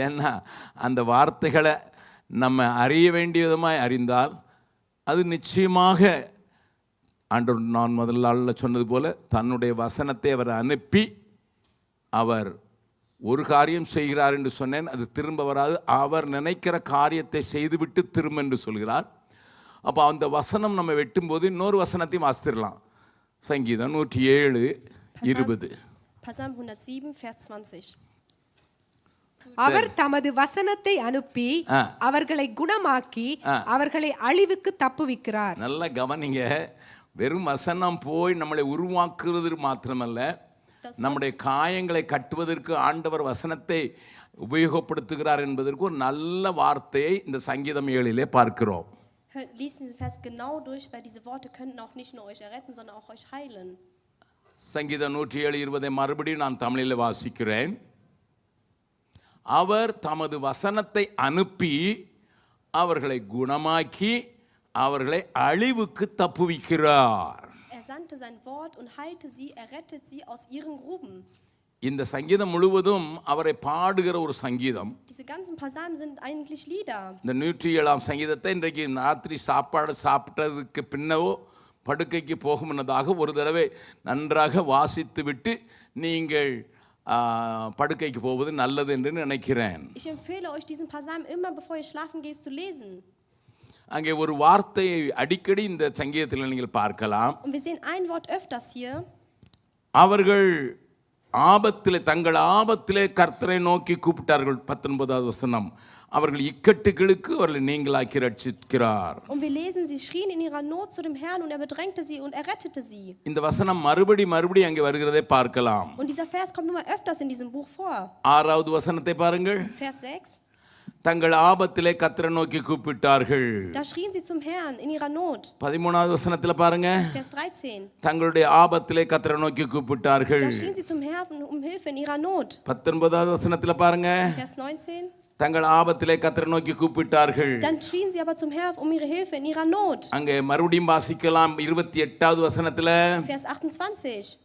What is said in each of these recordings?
ஏன்னா அந்த வார்த்தைகளை நம்ம அறிய வேண்டிய விதமாய் அறிந்தால் அது நிச்சயமாக ஆண்டவர் நான் முதல் நாளில் சொன்னது போல தன்னுடைய வசனத்தை அவர் அனுப்பி அவர் ஒரு காரியம் செய்கிறார் என்று சொன்னேன், அது திரும்ப வராது. அவர் நினைக்கிற காரியத்தை செய்துவிட்டு திரும்ப என்று சொல்கிறார். அப்போ அந்த வசனம் நம்ம வெட்டும்போது இன்னொரு வசனத்தையும் வாசித்திடலாம். சங்கீதம் 107:20. Psalm 107, Vers 20. அவர் தமது வசனத்தை அனுப்பி அவர்களை குணமாக்கி அவர்களை அழிவுக்கு தப்புவிக்கிறார். நல்ல கவனிங்க. வெறும் வசனம் போய் நம்மளை உருவாக்குறது மாத்திரமல்ல, நம்முடைய காயங்களை கட்டுவதற்கு ஆண்டவர் வசனத்தை உபயோகப்படுத்துகிறார் என்பதற்கு ஒரு நல்ல வார்த்தையை இந்த சங்கீதம் 7 பார்க்கிறோம். Lies diesen Vers genau durch, weil diese Worte können auch nicht nur euch erretten, sondern auch euch heilen. சங்கீதம் 107:20 மறுபடியும் நான் தமிழில் வாசிக்கிறேன். அவர் தமது வசனத்தை அனுப்பி அவர்களை குணமாக்கி அவர்களை அழிவுக்கு தப்புவிக்கிறார். Sandte sein Wort und heilte sie, errettet sie aus ihren Gruben. இந்த சங்கீதம் முழுவதும் அவரை பாடுகிற ஒரு சங்கீதம். Diese ganzen Psalmen sind eigentlich Lieder. இந்த 107 சங்கீதத்தை இன்றைக்கு ராத்திரி சாப்பாடு சாப்பிட்டதுக்கு பின்னவோ படுக்கைக்கு போகும் முன்னதாக ஒரு தடவை நன்றாக வாசித்து விட்டு நீங்கள் படுக்கைக்கு போவது நல்லது என்று நினைக்கிறேன். Ich empfehle euch diesen Psalm immer bevor ihr schlafen geht zu lesen. அங்கே ஒரு வார்த்தையை அடிக்கடி இந்த சங்கீதத்தில் நீங்கள் பார்க்கலாம். Und wir sehen ein Wort öfters hier. அவர்கள் ஆபத்திலே தங்கள் ஆபத்திலே கர்த்தரை நோக்கி கூப்பிட்டார்கள். 19வது வசனம். அவர்கள் இக்கட்டுகளுக்கு அவர்களை நீங்களாக்கி ரட்சிக்கிறார். Und wir lesen, sie schrien in ihrer Not zu dem Herrn und er bedrängte sie und errettete sie. இந்த வசனம் மறுபடி அங்கே வருகிறதை பார்க்கலாம். Und dieser Vers kommt nur mal öfters in diesem Buch vor. 6வது வசனத்தை பாருங்கள். Vers 6. தங்கள் ஆபத்திலே கர்த்தரை நோக்கி கூப்பிட்டார்கள். Da schrien sie zum Herrn in ihrer Not. 13வது வசனத்துல பாருங்க. Vers 13. தங்களுடைய ஆபத்திலே கர்த்தரை நோக்கி கூப்பிட்டார்கள். Da schrien sie zum Herrn um Hilfe in ihrer Not. 19வது வசனத்துல பாருங்க. Vers 19. தங்கள் ஆபத்திலே கர்த்தரை நோக்கி கூப்பிட்டார்கள். Dann schrien sie aber zum Herrn um ihre Hilfe in ihrer Not. அங்கே மறுபடியும் வாசிக்கலாம் 28வது வசனத்துல. Vers 28.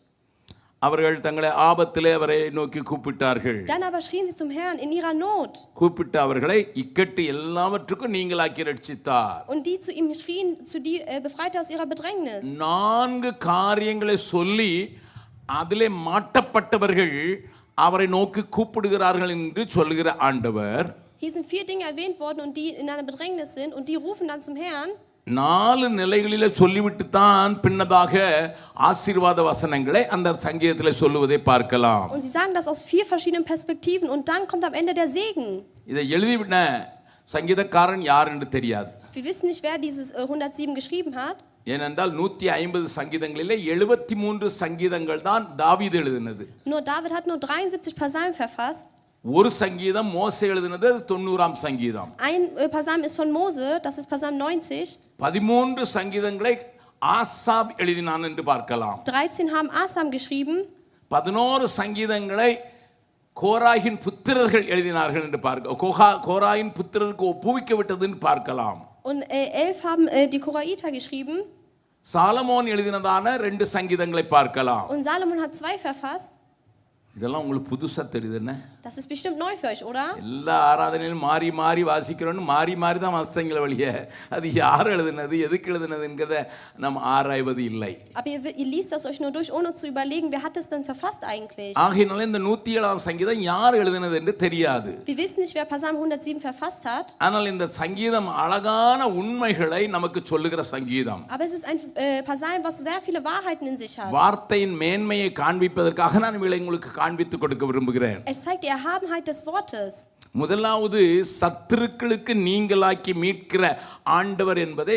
அவர்கள் தங்களை ஆபத்திலே அவரை நோக்கி கூப்பிட்டார்கள். Dann aber schrien sie zum Herrn in ihrer Not. கூப்பிட்ட அவர்களை இக்கட்டு எல்லாவற்றுக்கும் நீங்களாக்கி ரட்சித்தார். Und die zu ihm schrien, die befreite aus ihrer Bedrängnis. 4 காரியங்களை சொல்லி அதிலே மாட்டப்பட்டவர்கள் அவரை நோக்கி கூப்பிடுகிறார்கள் என்று சொல்லுகிற ஆண்டவர். Hier sind 4 Dinge erwähnt worden und die in einer Bedrängnis sind und die rufen dann zum Herrn. 4 நிலைகளிலே சொல்லிவிட்டு தான் பின்னதாக ஆசீர்வாத வசனங்களை அந்த சங்கீதத்திலே சொல்லுவதை பார்க்கலாம். Und sie sagen das aus 4 verschiedenen Perspektiven und dann kommt am Ende der Segen. இதை எழுதிவிட்ட சங்கீதக்காரன் யார் என்று தெரியாது. Wir wissen nicht, wer dieses 107 geschrieben hat. ஏனென்றால் 150 சங்கீதங்களிலே 73 சங்கீதங்கள் தான் தாவீது எழுதினது. Nur David hat nur 73 Psalmen verfasst. ஒரு சங்கீதம் மோசே எழுதினது 90ஆம் சங்கீதம். Ein Psalm ist von Mose, das ist Psalm 90. 13 சங்கீதங்களை Asaph எழுதினான் என்று பார்க்கலாம். 13 haben Asam geschrieben. 11 சங்கீதங்களை கோராகின் புத்திரர்கள் எழுதினார்கள் என்று பார்க்க கோராகின் புத்திரருக்கு ஒப்புவிக்க விட்டது என்று பார்க்கலாம். Und 11 haben die Koraiter geschrieben. Solomon எழுதினதான 2 சங்கீதங்களை பார்க்கலாம். Und Salomon hat 2 verfasst. இதெல்லாம் உங்களுக்கு புதுசா தெரியுது என்ன? Das ist bestimmt neu für euch, oder? எல்லா ஆராதனையிலும் மாறி வாசிக்கிறோன்னு மாறி தான் வாசித்தங்கள வழியே அது யார் எழுதினது எதுக்கு எழுதினது என்கிறத நம்ம ஆராய்வது இல்லை. Aber ihr liest das euch nur durch, ohne zu überlegen, wer hat es denn verfasst eigentlich? ஆகையினால இந்த 107ஆம் சங்கீதம் யார் எழுதினது என்று தெரியாது. Wir wissen nicht, wer Psalm 107 verfasst hat. ஆனால் இந்த சங்கீதம் அழகான உண்மைகளை நமக்கு சொல்லுகிற சங்கீதம். Aber es ist ein Psalm, was sehr viele Wahrheiten in sich hat. வார்த்தையின் மேன்மையை காண்பிப்பதற்காக நான் உங்களுக்கு காண்பித்து கொடுக்க விரும்புகிறேன். Es zeigt die Erhabenheit des Wortes. முதலாவது சத்துருக்களுக்கு நீங்களாக்கி மீட்கிற ஆண்டவர் என்பதை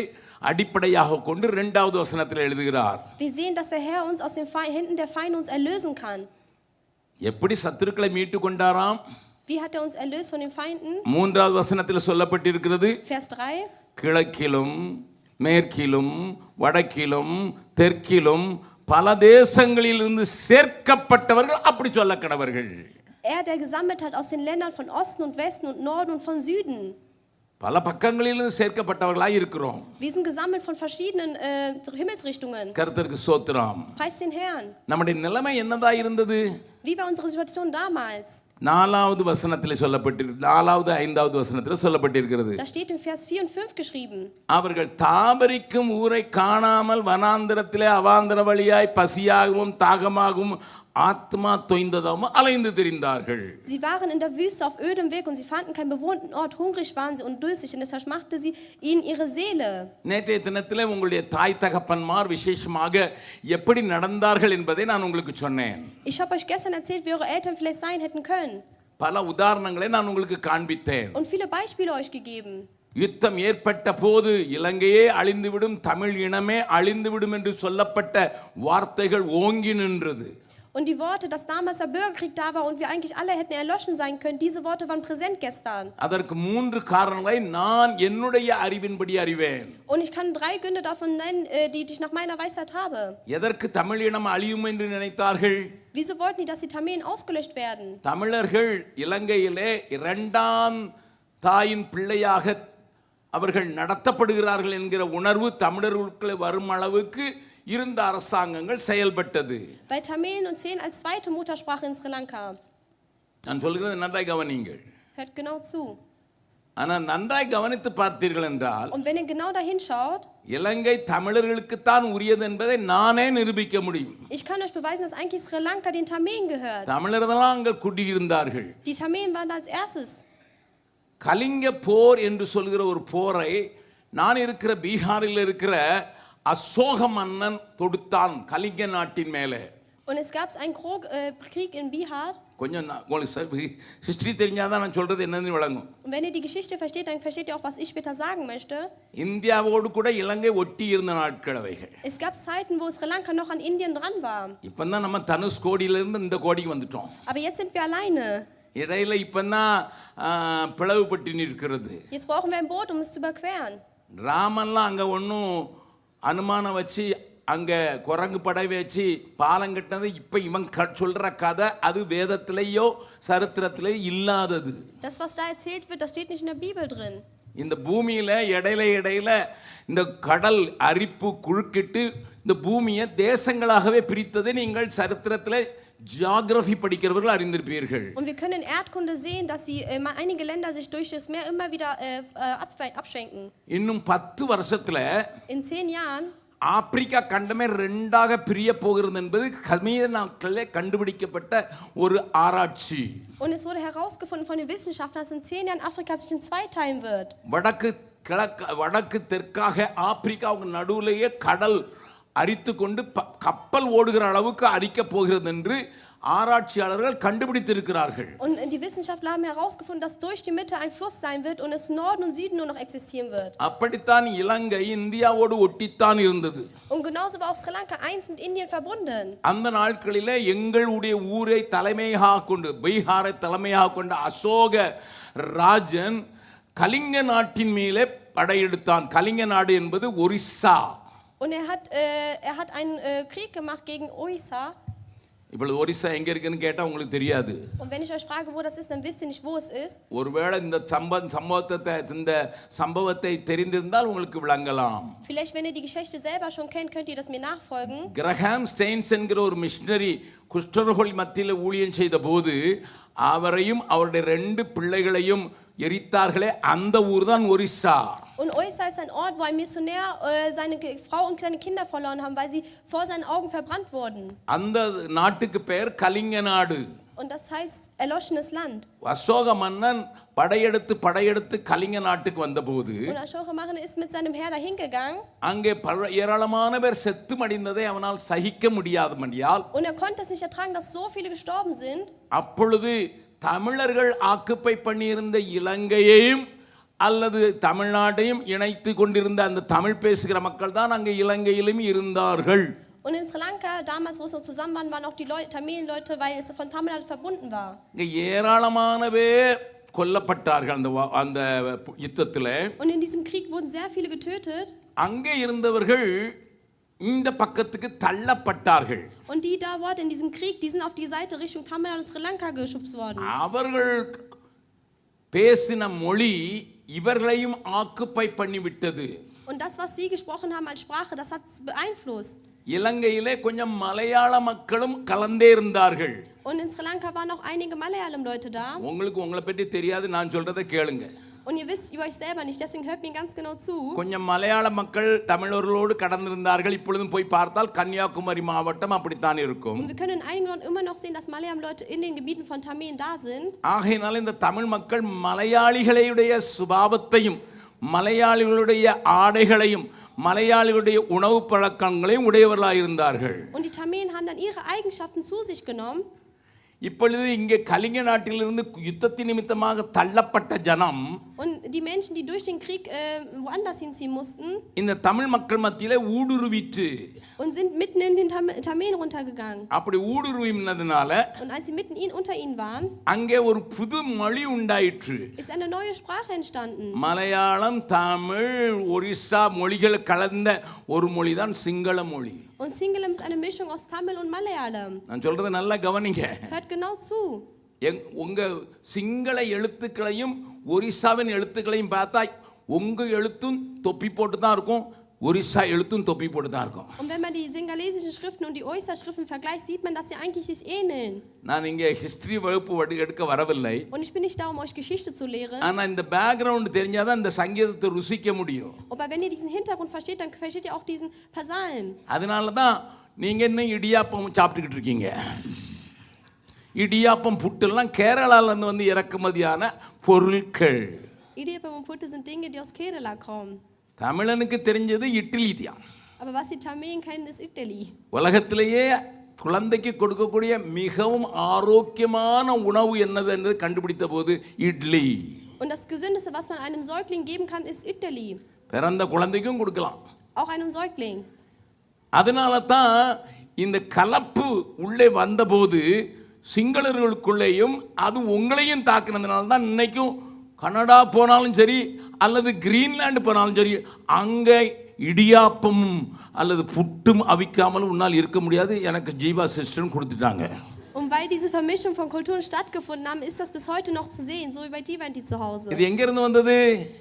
அடிப்படையாக கொண்டு 2வது வசனத்தில் எழுதுகிறார். Wir sehen, dass der Herr uns aus den Händen der Feinde uns erlösen kann. எப்படி சத்துருக்களை மீட்டு கொண்டாராம்? Wie hat er uns erlöst von den Feinden? 3வது வசனத்தில் சொல்லப்பட்டிருக்கிறது. Vers 3. கிழக்கிலும் மேற்கிலும் வடக்கிலும் தெற்கிலும் பல தேசங்களிலிருந்து சேர்க்கப்பட்டவர்கள் அப்படி சொல்ல கடவர்கள். Der gesammelt hat aus den Ländern von Osten und Westen und Norden und von Süden. பல பக்கங்களிலிருந்து சேர்க்கப்பட்டவர்களாய் இருக்கிறோம். Wir sind gesammelt von verschiedenen Himmelsrichtungen. கர்த்தருக்கு ஸ்தோத்திரம். Preis den Herrn. நம்முடைய நிலைமை என்னதா இருந்தது? Wie war unsere Situation damals? 4வது வசனத்தில் சொல்லப்பட்டிருக்கு, 4வது 5வது வசனத்தில் சொல்லப்பட்டிருக்கிறது. Da steht in Vers 4 und 5 geschrieben. அவர்கள் தாபரிக்கும் ஊரை காணாமல் வனாந்தரத்திலே அவாந்தர வழியாய் பசியாகவும் தாகமாகவும் ஆத்மா தொய்ந்ததாகவும் அலைந்து திரிந்தார்கள். Sie waren in der Wüste auf ödem Weg und sie fanden keinen bewohnten Ort. Hungrig waren sie und durstig und es verschmachte sie ihnen ihre Seele. நேற்றைய தினத்தில் உங்களுடைய தாய் தகப்பன்மார் விசேஷமாக எப்படி நடந்தார்கள் என்பதை நான் உங்களுக்கு சொன்னேன். Ich habe euch gestern erzählt, wie eure Eltern vielleicht sein hätten können. பல உதாரணங்களை நான் உங்களுக்கு காண்பித்தேன். Und viele Beispiele euch gegeben. யுத்தம் ஏற்பட்ட போது இலங்கையே அழிந்துவிடும், தமிழ் இனமே அழிந்துவிடும் என்று சொல்லப்பட்ட வார்த்தைகள் ஓங்கி நின்றது. Und die Worte, dass damals der Bürgerkrieg da war und wir eigentlich alle hätten erloschen sein können, diese Worte waren präsent gestern. அதற்கு 3 காரணங்களை நான் என்னுடைய அறிவின்படி அறிவேன். Und ich kann 3 Gründe davon nennen, die ich nach meiner Weisheit habe. எதற்கு தமிழ் இனம் அழியும் என்று நினைத்தார்கள்? Wieso wollten die, dass die Tamilen ausgelöscht werden? தமிழர்கள் இலங்கையிலே 2ஆம் தாயின் பிள்ளையாக அவர்கள் நடத்தப்படுகிறார்கள் என்கிற உணர்வு தமிழர்களுக்குள்ளே வரும் அளவுக்கு இருந்த அரசாங்கங்கள் செயல்பட்டது. Weil Tamilen und Sehen als zweite Muttersprache in Sri Lanka. நான் சொல்கிறது நன்றாய் கவனியுங்கள். Hört genau zu. ஆனால் நன்றாய் கவனித்து பார்த்தீர்கள் என்றால், Und wenn ihr genau dahin schaut, இலங்கை தமிழர்களுக்குத்தான் உரியது என்பதை நானே நிரூபிக்க முடியும். ich kann euch beweisen, dass eigentlich Sri Lanka den Tamilen gehört. தமிழர்கள் அங்கே குடியிருந்தார்கள். Die Tamilen waren da als erstes. Kalinga போர் என்று சொல்கிற ஒரு போரை நான் இருக்கிற பீகாரில் இருக்கிற அசோக மன்னன் தொடுத்தான் கலிங்க நாட்டின் மேலே. Und es gab einen Krieg in Bihar. கொஞ்சம் உங்களுக்கு ஹிஸ்டரி தெரிஞ்சாதான் நான் சொல்றது என்னன்னு விளங்கும். Und wenn ihr die Geschichte versteht, dann versteht ihr auch, was ich später sagen möchte. இந்தியாவோடு கூட இலங்கை ஒட்டி இருந்த நாட்கள் அவைகள். Es gab Zeiten, wo Sri Lanka noch an Indien dran war. இப்பதான் நம்ம தனுஷ்கோடியிலிருந்து இந்த கோடிக்கு வந்துட்டோம். Aber jetzt sind wir alleine. இடையில இப்பதான் பிளவுபட்டு நிற்கிறது. Jetzt brauchen wir ein Boot, um es zu überqueren. ராமன்லாம் அங்க ஒன்றும் அனுமானம் வச்சு அங்கே குரங்கு படை வச்சு பாலம் கட்டினது இப்போ இவன் சொல்கிற கதை அது வேதத்திலேயோ சரித்திரத்திலேயோ இல்லாதது. Das, was da erzählt wird, das steht nicht in der Bibel drin. இந்த பூமியில் இடையில இந்த கடல் அரிப்பு குறுக்கிட்டு இந்த பூமியை தேசங்களாகவே பிரித்ததை நீங்கள் சரித்திரத்தில் ஜியோகிராஃபி படிக்கிறவர்கள் அறிந்திருப்பீர்கள். Und wir können in Erdkunde sehen, dass einige Länder sich durch das Meer immer wieder abschwenken. இன்னும் 10 வருஷத்துல in 10 Jahren ஆப்பிரிக்கா கண்டமே 2ஆக பிரிய போகிறது என்பது கம்மிய நாட்களிலே கண்டுபிடிக்கப்பட்ட ஒரு ஆராய்ச்சி. Und es wurde herausgefunden von den Wissenschaftlern, dass in 10 Jahren Afrika sich in 2 teilen wird. வடக்கு தெற்காக ஆப்பிரிக்காவுக்கு நடுவிலேயே கடல் அரித்து கொண்டு கப்பல் ஓடுகிற அளவுக்கு அரிக்க போகிறது என்று ஆராய்ச்சியாளர்கள் கண்டுபிடித்திருக்கிறார்கள். Und die Wissenschaftler haben herausgefunden, dass durch die Mitte ein Fluss sein wird und es Norden und Süden nur noch existieren wird. அப்படித்தான் இலங்கை இந்தியாவோடு ஒட்டித்தான் இருந்தது. Und genauso war auch Sri Lanka eins mit Indien verbunden. அந்த நாட்களிலே எங்களுடைய ஊரை தலைமையாக கொண்டு பீகாரை தலைமையாக கொண்ட அசோக ராஜன் கலிங்க நாட்டின் மேலே படையெடுத்தான். கலிங்க நாடு என்பது Orissa. Und er hat einen Krieg gemacht gegen Orissa. இப்பொழுது ஒரிசா எங்க இருக்குன்னு கேட்டா உங்களுக்கு தெரியாது. Und wenn ich euch frage, wo das ist, dann wisst ihr nicht, wo es ist. ஒருவேளை இந்த சம்பவத்தை தெரிந்திருந்தால் உங்களுக்கு விளங்கலாம். Vielleicht, wenn ihr die Geschichte selber schon kennt, könnt ihr das mir nachfolgen. Graham stains என்கிற ஒரு மிஷனரி குஷ்டரோகிகள் மத்தியில் ஊழியம் செய்த போது அவரையும் அவருடைய 2 பிள்ளைகளையும் எரித்தார்களே அந்த ஊர் தான் Orissa. Und Orissa ist ein Ort, wo ein Missionär seine Frau und seine Kinder verloren haben, weil sie vor seinen Augen verbrannt wurden. அந்த நாட்டுக்கு பெயர் கலிங்க நாடு. Und das heißt erloschenes Land. Ashoka மன்னன் படையெடுத்து கலிங்க நாட்டுக்கு வந்தபோது Und Ashoka ist mit seinem Heer dahin gegangen. அங்கே ஏராளமான பேர் செத்து மடிந்ததை அவனால் சகிக்க முடியாதபடியால் Und er konnte es nicht ertragen, dass so viele gestorben sind. அப்பொழுது தமிழர்கள் ஆக்குப்பை பண்ணியிருந்த இலங்கையையும் அல்லது தமிழ்நாட்டையும் இணைத்து கொண்டிருந்த அந்த தமிழ் பேசுகிற மக்கள் தான் அங்கே இலங்கையிலும் இருந்தார்கள். Und in Sri Lanka, damals, wo es noch zusammen waren, waren auch die Tamilen-Leute, weil es von Tamil Nadu verbunden war. ஏராளமான பேர் கொல்லப்பட்டார்கள் அந்த யுத்தத்திலே. Und in diesem Krieg wurden sehr viele getötet. அங்கே இருந்தவர்கள் இந்த பக்கத்துக்கு தள்ளப்பட்டார்கள். Und die da waren in diesem Krieg, die sind auf die Seite Richtung Tamil Nadu und Sri Lanka geschubst worden. அவர்கள் பேசின மொழி இவர்களையும் occupy பண்ணிவிட்டது. Und das, was sie gesprochen haben als Sprache, das hat beeinflusst. இலங்கையிலே கொஞ்சம் மலையாள மக்களும் கலந்தே இருந்தார்கள். Und in Sri Lanka waren auch einige Malayalam-Leute da. உங்களுக்கு உங்களை பற்றி தெரியாது, நான் சொல்றதை கேளுங்க. Und ihr wisst über euch selber nicht, deswegen hört mir ganz genau zu. கொஞ்சம் மலையாள மக்கள் தமிழர்களோடு கடந்திருந்தார்கள். இப்பொழுதும் போய் பார்த்தால் கன்னியாகுமரி மாவட்டம் அப்படித்தான் இருக்கும். Und wir können in einigen Orten immer noch sehen, dass Malayalam-Leute in den Gebieten von Tamil da sind. ஆகையினால இந்த தமிழ் மக்கள் மலையாளிகளுடைய சுபாவத்தையும் மலையாளிகளுடைய ஆடைகளையும் மலையாளிகளுடைய உணவு பழக்கங்களையும் உடையவர்களாக இருந்தார்கள். Und die Tamilen haben dann ihre Eigenschaften zu sich genommen. இப்பொழுது இங்கே கலிங்க நாட்டிலிருந்து யுத்தத்தின் நிமித்தமாக தள்ளப்பட்ட ஜனம் Und die Menschen, die durch den Krieg woanders hinziehen mussten, இந்த தமிழ் மக்கள் மத்தியிலே ஊடுருவிட்டு und sind mitten in den Tamilen runtergegangen. அப்படி ஊடுருவினதுனால Und als sie mitten unter ihnen waren, அங்கே ஒரு புது மொழி உண்டாயிற்று. ist eine neue Sprache entstanden. Malayalam, Tamil, Orissa மொழிகள் கலந்த ஒரு மொழிதான் சிங்கள மொழி. Und Singalam ist eine Mischung aus Tamil und Malayalam. நான் சொல்றதை நல்லா கவனிங்க. Hört genau zu. உங்க சிங்கள எழுத்துக்களையும் ஒரிசாவின் எழுத்துக்களையும் பார்த்தா உங்க எழுத்தும் தொப்பி போட்டு தான் இருக்கும், ஒரிசா எழுத்தும் தொப்பி போட்டு தான் இருக்கும். Und wenn man die singalesischen Schriften und die Oyster-Schriften vergleicht, sieht man, dass sie eigentlich sich ähneln. நான் இங்கே ஹிஸ்டரி வகுப்பு எடுக்க வரவில்லை. Und ich bin nicht da, um euch Geschichte zu lehren. ஆனா இந்த பேக்ரவுண்ட் தெரிஞ்சாதான் இந்த சங்கீதத்தை ருசிக்க முடியும். Aber wenn ihr diesen Hintergrund versteht, dann versteht ihr auch diesen Psalm. அதனால தான் நீங்க இன்னும் இடியாப்பம் சாப்பிட்டுக்கிட்டு இருக்கீங்க. இடியாப்பம் புட்டெல்லாம் கேரளால இருந்து வந்து இறக்குமதியான பொருட்கள். Idiyappam und Putte sind Dinge, die aus Kerala kommen. தமிழனுக்கு தெரிஞ்சது இட்லி தான். Aber was die Tamilen kennen, ist Idli. உலகத்திலேயே குழந்தைக்கு கொடுக்கக்கூடிய மிகவும் ஆரோக்கியமான உணவு என்னது என்று கண்டுபிடித்த போது idli. Und das Gesündeste, was man einem Säugling geben kann, ist Idli. பிறந்த குழந்தைக்கும் கொடுக்கலாம். Auch einem Säugling. அதனால தான் இந்த கலப்பு உள்ளே வந்தபோது சிங்களர்களுக்குள்ளேயும் அது உங்களையும் தாக்குனதுனால தான் இன்னைக்கும் கனடா போனாலும் சரி அல்லது கிரீன்லாந்து போனாலும் சரி அங்கே இடியாப்பமும் அல்லது புட்டும் அவிக்காமலும் உன்னால் இருக்க முடியாது. எனக்கு ஜீவா சிஸ்டர்னு கொடுத்துட்டாங்க. Und weil diese Vermischung von Kulturen stattgefunden haben, ist das bis heute noch zu sehen, so wie bei dir, die zu Hause. இது எங்க இருந்து வந்தது?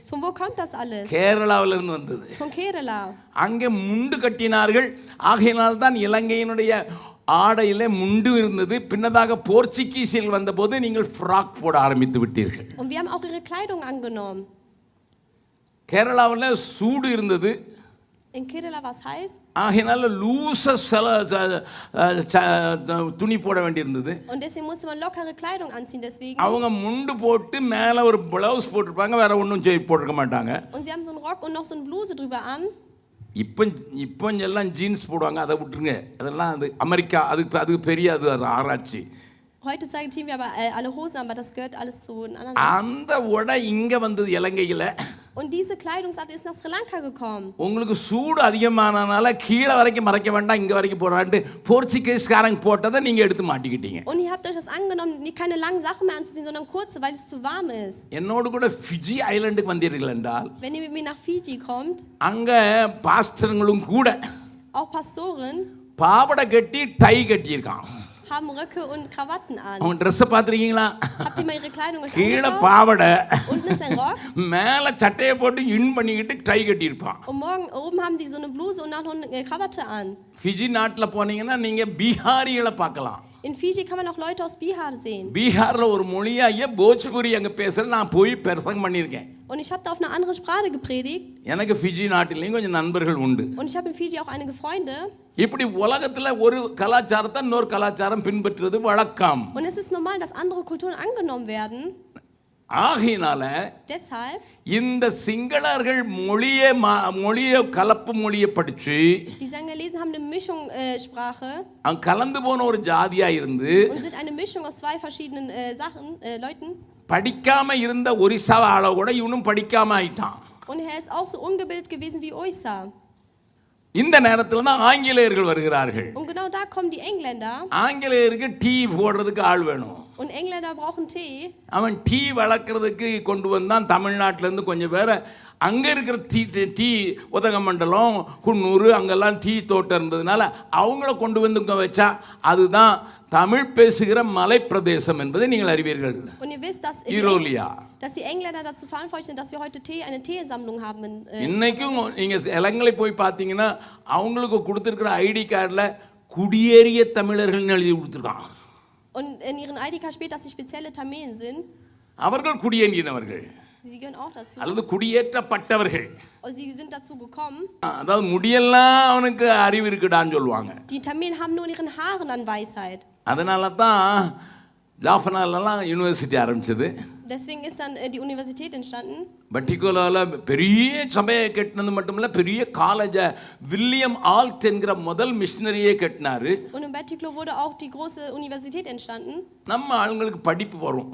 Von wo kommt das alles? கேரளாவில இருந்து வந்தது. Von Kerala. அங்கே முண்டு கட்டினார்கள். ஆகையினால் தான் இலங்கையினுடைய ஆடையிலே முண்டு இருந்தது. பின்னதாக போர்ச்சுகீசில் வந்தபோது நீங்கள் ஃப்ராக் போட ஆரம்பித்து விட்டீர்கள். Und wir haben auch ihre Kleidung angenommen. கேரளாவில் சூடு இருந்தது. In Kerala war es heiß. ஆகையினால லூச துணி போட வேண்டியிருந்தது. Und deswegen musste man lockere Kleidung anziehen, deswegen. அவங்க முண்டு போட்டு மேலே ஒரு பிளவுஸ் போட்டிருப்பாங்க, வேற ஒன்றும் போட்டிருக்க மாட்டாங்க. Und sie haben so einen Rock und noch so eine Bluse drüber an. இப்போ எல்லாம் ஜீன்ஸ் போடுவாங்க, அதை விட்டுருங்க. அதெல்லாம் அது அமெரிக்கா, அதுக்கு பெரிய அது ஆராய்ச்சி. Heute ziehen wir aber alle Hosen an, aber das gehört alles zu den anderen. அந்த உடை இங்க வந்தது இலங்கையில. Und diese Kleidungsart ist nach Sri Lanka gekommen. உங்களுக்கு சூடு அதிகமானனால கீழே வரைக்கும் மறைக்க வேண்டாம், இங்க வரைக்கும் போறான்ட்டு போர்ச்சுகீஸ்காரங்க போட்டதை நீங்க எடுத்து மாட்டிக்கிட்டீங்க. Und ihr habt euch das angenommen, keine langen Sachen mehr anzuziehen, sondern kurze, weil es zu warm ist. என்னோடு கூட ஃபிஜி ஐலண்டுக்கு வந்தீர்கள் என்றால், Wenn ihr mit mir nach Fiji kommt, அங்க பாஸ்டர்களும் கூட auch Pastoren பாவடை கட்டி tie கட்டியிருக்கான். haben Röcke und Krawatten an. அவன் ட்ரெஸ்ஸை பார்த்துருக்கீங்களா? Habt ihr mal ihre Kleidung euch கீழே angeschaut? பாவடை, Unten ist ein Rock. மேலே சட்டையை போட்டு இன் பண்ணிக்கிட்டு tie கட்டியிருப்பான். Und oben haben die so eine Bluse und noch eine Krawatte an. Fiji நாட்டில் போனீங்கன்னா நீங்க பீகாரிகளை பார்க்கலாம். In Fiji kann man auch Leute aus Bihar sehen. பீகார்ல ஒரு மொழியா போஜ்புரி அங்க பேசுற நான் போய் பிரசங்கம் பண்ணியிருக்கேன். Und ich habe da auf einer anderen Sprache gepredigt. எனக்கு ஃபிஜி நாட்டிலையும் கொஞ்சம் நண்பர்கள் உண்டு. Und ich habe in Fiji auch einige Freunde. இப்படி உலகத்துல ஒரு கலாச்சாரத்தை இன்னொரு கலாச்சாரம் பின்பற்றுவது வழக்கம். Und es ist normal, dass andere Kulturen angenommen werden. ஆகையினால Deshalb இந்த சிங்களர்கள் மொழியை கலப்பு மொழியை படிச்சு die Singalesen haben eine Mischung Sprache கலந்து போன ஒரு ஜாதியா இருந்து und sind eine Mischung aus zwei verschiedenen Leuten. படிக்காம இருந்த ஒரிசா ஆள கூட இவனும் படிக்காம ஆயிட்டான். Und er ist auch so ungebildet gewesen wie Oysa. இந்த நேரத்துல தான் ஆங்கிலேயர்கள் வருகிறார்கள். Und genau da kommen die Engländer. ஆங்கிலேயருக்கு டீ போடுறதுக்கு ஆள் வேணும். Und Engländer brauchen Tee. அவன் டீ வளர்க்குறதுக்கு கொண்டு வந்தான் தமிழ்நாட்டிலேருந்து கொஞ்சம் பேரை. அங்கே இருக்கிற டீ உதகமண்டலம் குன்னூர் அங்கெல்லாம் டீ தோட்டம் இருந்ததுனால அவங்கள கொண்டு வந்து இங்கே வச்சா அதுதான் தமிழ் பேசுகிற மலைப்பிரதேசம் என்பதை நீங்கள் அறிவீர்கள். Und ihr wisst, dass die Engländer dazu verantwortlich sind, dass wir heute eine Teesammlung haben. இன்னைக்கும் நீங்கள் இலங்கை போய் பார்த்தீங்கன்னா அவங்களுக்கு கொடுத்துருக்கிற ஐடி கார்டில் குடியேறிய தமிழர்கள்னு எழுதி கொடுத்துருக்கான். Und in ihren ID-Card steht, dass sie spezielle Tamilen sind. அவர்கள் குடியேறினவர்கள். Sie gehören auch dazu. அல்லது குடியேற்றப்பட்டவர்கள். Und sie sind dazu gekommen. அதாவது முடியெல்லாம் அவனுக்கு அறிவு இருக்குடான்னு சொல்லுவாங்க. Die Tamilen haben nur in ihren Haaren an Weisheit. அதனால தான் ஜாஃபனாலெல்லாம் யூனிவர்சிட்டி ஆரம்பிச்சது. Deswegen ist dann die Universität entstanden. பட்டிகுலாவில் பெரிய சபையை கட்டினது மட்டும் இல்லை, பெரிய காலேஜை வில்லியம் ஆல்ட் என்கிற முதல் மிஷினரியே கட்டினாரு. Und in Bettiklo wurde auch die große Universität entstanden. நம்ம ஆளுங்களுக்கு படிப்பு வரும்.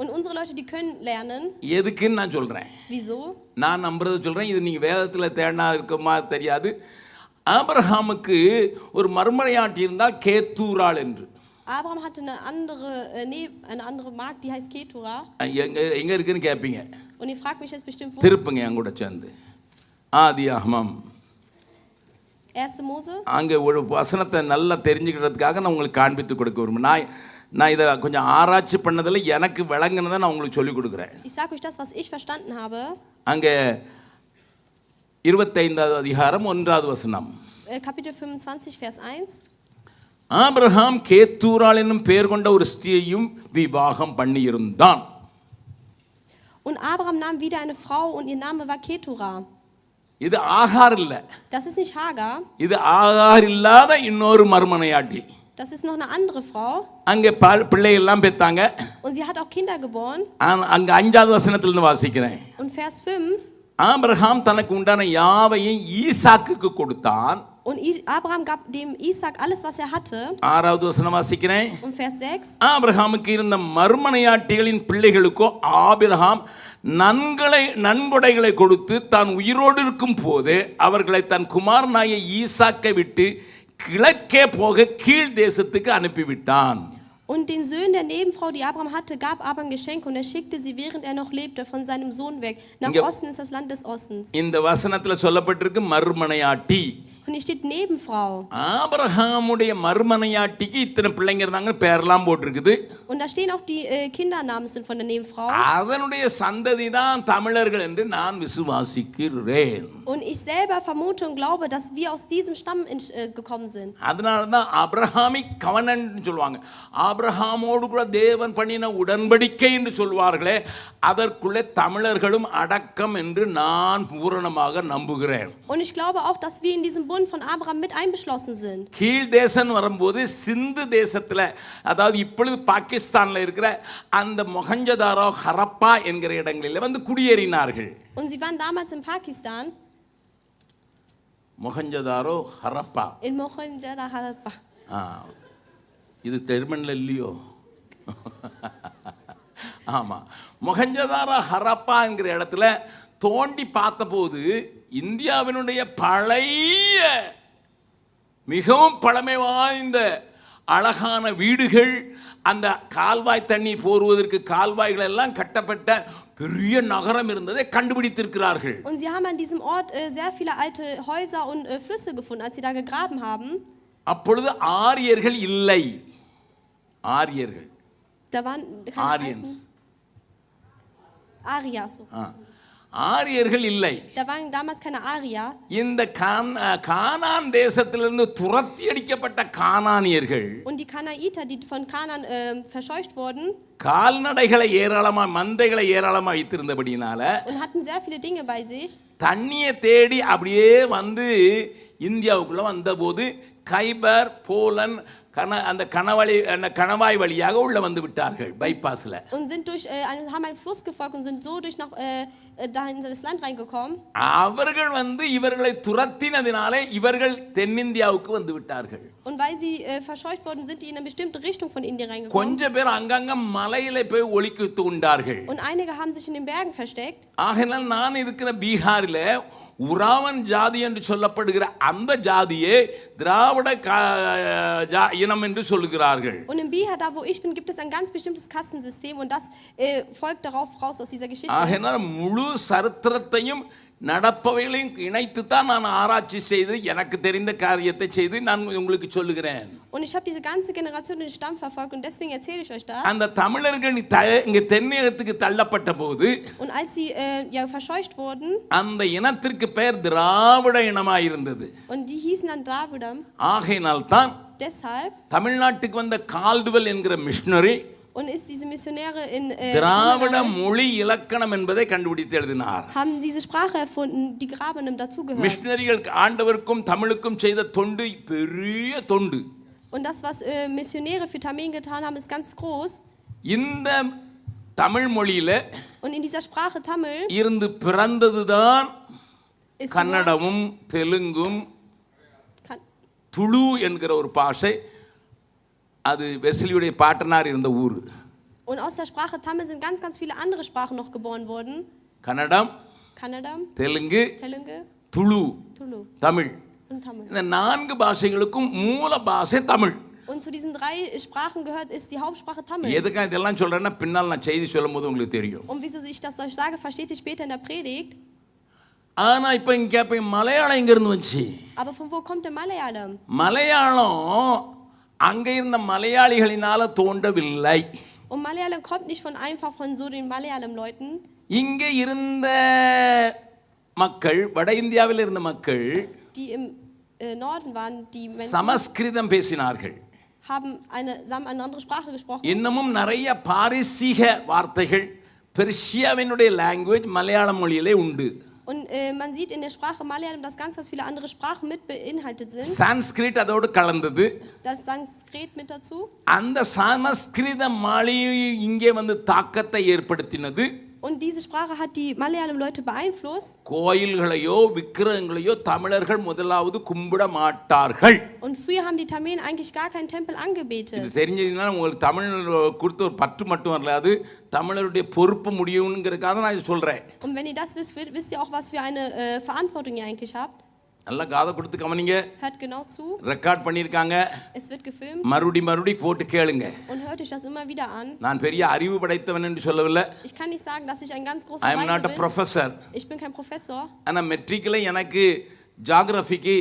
Und unsere Leute, die können lernen. எதுக்குன்னு நான் சொல்கிறேன். Wieso? நான் நம்புறதை சொல்கிறேன். இது நீங்கள் வேதத்தில் தேடினா இருக்குமா தெரியாது. ஆபிரகாமுக்கு ஒரு மறுமனையாட்டி இருந்தால் கேத்தூராள் என்று. Abraham hatte eine andere Magd, die heißt Ketura. எங்கே இருக்குன்னு கேட்பீங்க. Und ihr fragt mich jetzt bestimmt, wo? திருப்புங்க என் கூட சேர்ந்து ஆதியாகமம் 1. Mose. அங்கே ஒரு வசனத்தை நல்லா தெரிஞ்சுக்கிறதுக்காக நான் உங்களுக்கு காண்பித்து கொடுக்க விரும்புகிறேன். நான் இதை கொஞ்சம் ஆராய்ச்சி பண்ணதில் எனக்கு விளங்குனதை நான் உங்களுக்கு சொல்லிக் கொடுக்குறேன். Ich sage euch das, was ich verstanden habe. அங்கே 25வது அதிகாரம் 1வது வசனம். Kapitel 25, Vers 1. ஆபிரகாம் கேத்தூராள் என்னும் பெயர் கொண்ட ஒரு ஸ்திரீயையும் விவாகம் பண்ணியிருந்தான். Und Abraham nahm wieder eine Frau und ihr Name war Ketura. இது ஆகார் இல்ல. Das ist nicht Hagar. இது ஆகார் இல்லாத இன்னொரு மறுமனையாட்டி. Das ist noch eine andere Frau. அங்கே பிள்ளை எல்லாம் பெத்தாங்க. Und sie hat auch Kinder geboren. அங்க 5வது வசனத்துல இருந்து வாசிக்கிறேன். Und Vers 5. ஆபிரகாம் தனக்கு உண்டான யாவையும் ஈசாக்குக்கு கொடுத்தான். Und Abraham gab dem Isaac alles, was er hatte. 6வது வசனம் வாசிக்கிறேன். Und Vers 6. ஆபிரகாமுக்கு இருந்த மறுமனையாட்டிகளின் பிள்ளைகளுக்கோ ஆபிரகாம் நன்கொடைகளை கொடுத்து தான் உயிரோடு இருக்கும் போது அவர்களை தன் குமாரனாய ஈசாக்கை விட்டு கிழக்கே போக கீழ் தேசத்துக்கு அனுப்பிவிட்டான். Und den Söhnen der Nebenfrau, die Abraham hatte, gab Abraham Geschenke und er schickte sie, während er noch lebte, von seinem Sohn weg. Nach Osten ist das Land des Ostens. இந்த வசனத்துல சொல்லப்பட்டிருக்கு மறுமனையாட்டி. Und hier steht Nebenfrau. ஆபிரகாமுடைய மறுமனையாட்டிக்கு இத்தனை பிள்ளைங்க இருந்தாங்க, பேர்லாம் போட்டிருக்குது. Und da stehen auch die Kindernamen sind von der Nebenfrau. அதனுடைய சந்ததி தான் தமிழர்கள் என்று நான் விசுவாசிக்கிறேன். Und ich selber vermute und glaube, dass wir aus diesem Stamm gekommen sind. அதனால தான் ஆபிரகாமிக் கவனன்ட் சொல்லுவாங்க. ஆபிரகாமோடு கூட தேவன் பண்ணின உடன்படிக்கை என்று சொல்வார்களே, அதற்குள்ளே தமிழர்களும் அடக்கம் என்று நான் பூரணமாக நம்புகிறேன். Und ich glaube auch, dass wir in diesem Bund von Abraham mit einbeschlossen sind. கீழ் தேசம் வரும்போது சிந்து தேசத்துல, அதாவது இப்பொழுது பாகிஸ்தான்ல இருக்கிற அந்த மொஹஞ்சதாரோ ஹரப்பா என்கிற இடங்களில் வந்து குடியேறினார்கள். Und sie waren damals in Pakistan. Mohenjo-daro Harappa. In Mohenjo-daro Harappa. இது ஜெர்மன்ல இல்லையோ? ஆமா, மொஹஞ்சதாரோ ஹரப்பா என்கிற இடத்துல தோண்டி பார்த்தபோது இந்தியாவினுடைய பழைய மிகவும் பழமை வாய்ந்த அழகான வீடுகள், அந்த கால்வாய் தண்ணி போடுவதற்கு கால்வாய்கள் எல்லாம் கட்டப்பட்ட பெரிய நகரம் இருந்ததை கண்டுபிடித்திருக்கிறார்கள். Und sie haben an diesem Ort sehr viele alte Häuser und Flüsse gefunden, als sie da gegraben haben. அப்பொழுது ஆரியர்கள் இல்லை. ஆரியர்கள். Da waren keine Arias. ஆரியர்கள் இல்லை. Da waren damals keine Arier. இந்த கானான் தேசத்திலிருந்து துரத்தி அடிக்கப்பட்ட கானானியர்கள். Und die Kanaiter, die von Kanaan verscheucht wurden. கால்நடைகளை ஏராளமா, மந்தைகளை ஏராளமா வைத்திருந்தபடினால. Und hatten sehr viele Dinge bei sich. தண்ணியை தேடி அப்படியே வந்து இந்தியாவுக்குள்ள வந்தபோது கைபர், போலன், அந்த கணவாய் வழியாக உள்ள வந்து விட்டார்கள், பைபாஸ்ல. Und sind durch haben einen Fluss gefolgt und sind so durch nach dahin in das Land reingekommen. அவர்கள் வந்து இவர்களை துரத்தினதினாலே இவர்கள் தென்னிந்தியாவுக்கு வந்து விட்டார்கள். Und weil sie verscheucht wurden, sind die in eine bestimmte Richtung von Indien reingekommen. கொஞ்ச பேர் அங்கங்க மலையில போய் ஒளிக்கிட்டு உண்டார்கள். Und einige haben sich in den Bergen versteckt. ஆகையால் நான் இருக்கிற பீகாரில் உராவன் ஜாதி என்று சொல்லப்படுகிற அந்த ஜாதியே திராவிட இனம் என்று சொல்லுகிறார்கள். Und in Bihar, da wo ich bin, gibt es ein ganz bestimmtes Kastensystem und das folgt darauf raus aus dieser Geschichte. ஆகையால் முழு சரித்திரத்தையும் நடப்பவைகளையும் இணைத்து தான் நான் ஆராய்ச்சி செய்து எனக்கு தெரிந்த காரியத்தை செய்து நான் உங்களுக்கு சொல்லுகிறேன். Und ich habe diese ganze Generation den Stamm verfolgt und deswegen erzähle ich euch das. அந்த தமிழர்கள் இங்கே தென்னகத்துக்கு தள்ளப்பட்ட போது Und als sie ja verscheucht wurden, அந்த இனத்திற்கு பெயர் திராவிட இனமாக இருந்தது. und die hießen dann Dravidam. ஆகையினால் தான் Deshalb தமிழ்நாட்டுக்கு வந்த கால்டுவெல் என்கிற missionary und ist diese Missionäre in திராவிட மொழி இலக்கணம் என்பதை கண்டுபிடித்து எழுதினார். haben diese Sprache erfunden, die Grabenum dazugehört. மிஷனரிகள் ஆண்டவருக்கும் தமிழுக்கும் செய்த தொண்டு பெரிய தொண்டு. Und das, was Missionäre für Tamil getan haben, ist ganz groß. இந்த தமிழ் மொழியில Und in dieser Sprache Tamil இருந்து பிறந்ததுதான் ist கன்னடமும் தெலுங்கும் Kan- துளு என்கிற ஒரு பாஷை. அது வெஸ்லியுடைய பாட்டனார் இருந்த ஊர். Und aus der Sprache Tamil sind ganz, ganz viele andere Sprachen noch geboren worden. Kannada, Kannadam, Telugu, Telugu, Tulu, Tulu Tamil. und Tamil. இந்த 4 பாஷைகளுக்கும் மூல பாஷை Tamil. Und zu diesen 3 Sprachen gehört ist die Hauptsprache Tamil. எதுக்காக இதெல்லாம் சொல்றேன்னா பின்னால் நான் செய்தி சொல்லும்போது உங்களுக்கு தெரியும். Und wieso ich das euch sage, versteht ihr später in der Predigt. ஆனா இப்போ இங்க மலையாளம் எங்க இருந்து வந்துச்சு? Aber von wo kommt der Malayalam? Malayalam அங்க இருந்த மலையாளிகளினால தோன்றவில்லை. Und Malayalam kommt nicht einfach von so den Malayalam-Leuten. இங்க இருந்த மக்கள், வட இந்தியாவில் இருந்த மக்கள், die im Norden waren, die Menschen சமஸ்கிருதம் பேசினார்கள். haben eine andere Sprache gesprochen. இன்னமும் நிறைய பாரசீக வார்த்தைகள் பெர்ஷியாவினுடைய லாங்குவேஜ் மலையாள மொழியிலே உண்டு. Und man sieht in der Sprache Malayalam, dass ganz, ganz viele andere Sprachen mit beinhaltet sind. Sanskrit அதோடு கலந்தது. Das Sanskrit mit dazu. அந்த சமஸ்கிருத மொழி இங்கே வந்து தாக்கத்தை ஏற்படுத்தினது. Und diese Sprache hat die Malayalam-Leute beeinflusst. கோயில்களையோ விக்கிரகங்களையோ தமிழர்கள் முதலாவது கும்பிட மாட்டார்கள். Und früher haben die Tamilen eigentlich gar keinen Tempel angebetet. இது தெரிஞ்சதுன்னா உங்களுக்கு தமிழ் குறித்து ஒரு பற்று மட்டும் வரல, அது தமிழருடைய பொறுப்பு முடியும்ங்கிறதுக்காக நான் இது சொல்றேன். Und wenn ihr das wisst, wisst ihr auch, was für eine Verantwortung ihr eigentlich habt. நல்லா காதை கொடுத்து கவனிங்க. Hört genau zu. ரெக்கார்ட் பண்ணியிருக்காங்க. Es wird gefilmt. மறுபடி போட்டு கேளுங்க. Und hört euch das immer wieder an. நான் பெரிய அறிவு படைத்தவன் என்று சொல்லவில்லை. Ich kann nicht sagen, dass ich ein ganz großer I am not a professor. Ich bin kein Professor. ஆனா மெட்ரிக்ல எனக்கு ஜியோகிராஃபிக்கு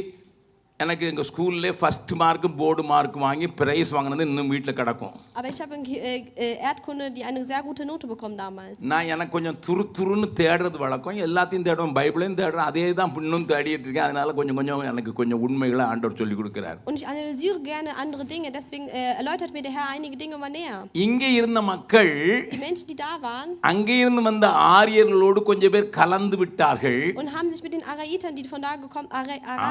எனக்கு எங்க ஸ்கூல்ல ஃபர்ஸ்ட் மார்க் போர்டு மார்க் வாங்கி பிரைஸ் வாங்குனது இன்னும் வீட்ல கிடக்கும். Aber ich habe in Erdkunde eine sehr gute Note bekommen damals. நான் எனக்கு கொஞ்சம் துருன்னு தேடுறது வழக்கம். எல்லாத்தையும் தேடுவேன், பைபிளையும் தேடுறேன், அதே தான் இன்னும் தேடிட்டு இருக்கேன். அதனால கொஞ்சம் எனக்கு கொஞ்சம் உண்மைகளை ஆண்டவர் சொல்லி கொடுக்கிறார். Und ich analysiere gerne andere Dinge, deswegen erläutert mir der Herr einige Dinge mal näher. இங்கே இருந்த மக்கள், Die Menschen, die da waren, அங்கே இருந்து வந்த ஆரியர்களோடு கொஞ்சம் பேர் கலந்து விட்டார்கள். und haben sich mit den Araitern, die von da gekommen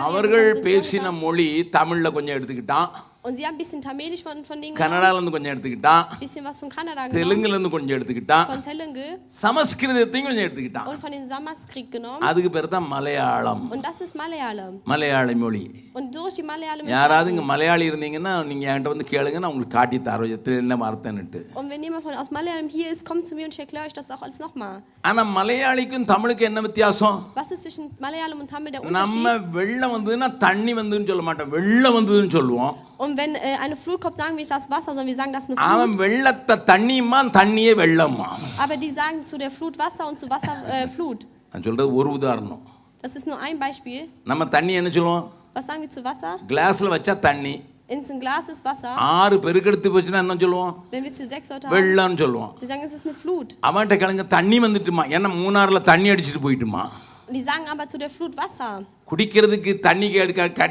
அவர்கள் பேசின மொழி தமிழ்ல கொஞ்சம் எடுத்துக்கிட்டான். und sie haben ein bisschen Tamilisch von denen கன்னடால இருந்து கொஞ்சம் எடுத்துக்கிட்டான். ein bisschen was von Kannada தெலுங்குல இருந்து கொஞ்சம் எடுத்துக்கிட்டான். von Telugu சமஸ்கிருதத்தையும் கொஞ்சம் எடுத்துக்கிட்டான். und von den Sanskrit genommen. அதுக்கு பேர் தான் Malayalam. Und das ist Malayalam. மலையாள மொழி. Und durch die Malayalam. யாராவது இங்க மலையாளி இருந்தீங்கன்னா நீங்க என்கிட்ட வந்து கேளுங்க, நான் உங்களுக்கு காட்டி தரேன் என்ன வார்த்தைன்னுட்டு. Und wenn jemand aus Malayalam hier ist, kommt zu mir und ich erkläre euch das auch alles nochmal. ஆனா மலையாளிக்கும் தமிழுக்கு என்ன வித்தியாசம்? Was ist zwischen Malayalam und Tamil der நம்ம Unterschied? வெள்ளம் வந்ததுன்னா தண்ணி வந்ததுன்னு சொல்ல மாட்டோம், வெள்ளம் வந்ததுன்னு சொல்லுவோம். Und wenn eine Flut kommt, sagen wir nicht das Wasser, sondern wir sagen das eine அவன் Flut. வெள்ளத்தை தண்ணியுமா தண்ணியே வெள்ளமா. Aber die sagen zu der Flut Wasser und zu Wasser Flut. நான் சொல்றது ஒரு உதாரணம். Das ist nur ein Beispiel. நம்ம தண்ணி என்ன சொல்லுவோம்? Was sagen wir zu Wasser? கிளாஸ்ல வச்சா தண்ணி. In ein Glas ist Wasser. 6 பெருக்கெடுத்து போச்சுன்னா என்ன சொல்லுவோம்? Wenn wir es für 6 Leute haben, வெள்ளம்னு சொல்லுவோம். sie sagen, es ist eine Flut. அவன்கிட்ட கிளங்க தண்ணி வந்துட்டுமா, ஏன்னா மூணாறுல தண்ணி அடிச்சுட்டு போயிட்டுமா. Und die sagen aber zu der Flut Wasser. குடிக்கிறதுக்கு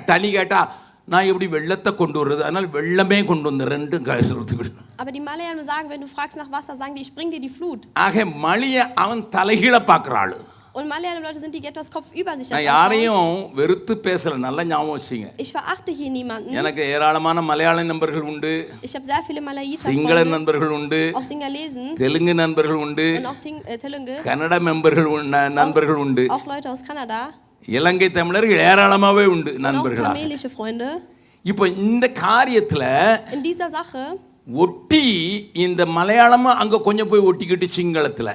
தண்ணி கேட்டா நான் எப்படி வெள்ளத்தை கொண்டு வர்றது, அதனால வெள்ளமே கொண்டு வந்த ரெண்டும் கஷ்டத்துக்கு. Aber die Malayalam sagen, wenn du fragst nach Wasser, sagen die, ich bring dir die Flut. ஆக மழிய அவன் தலைகீழ பார்க்கறாளு. Und Malayalam-Leute sind die, die etwas Kopf über sich நான் யாரையும் வெறுத்து பேசல, நல்லா ஞாபகம் வச்சுங்க. Ich verachte hier niemanden. எனக்கு ஏராளமான மலையாள நண்பர்கள் உண்டு. Ich habe sehr viele Malayiter Sinhala நண்பர்கள் உண்டு. auch Singalesen. தெலுங்கு நண்பர்கள் உண்டு. Und auch Telugu. கன்னட நண்பர்கள் உண்டு. Auch Leute aus Kanada. இலங்கை தமிழர்கள் ஏராளமாவே உண்டு நண்பர்களா. Und auch tamilische Freunde. இப்போ இந்த காரியத்துல in dieser Sache ஒட்டி இந்த மலையாளமும் அங்க கொஞ்சம் போய் ஒட்டிக்கிட்டு சிங்களத்துல.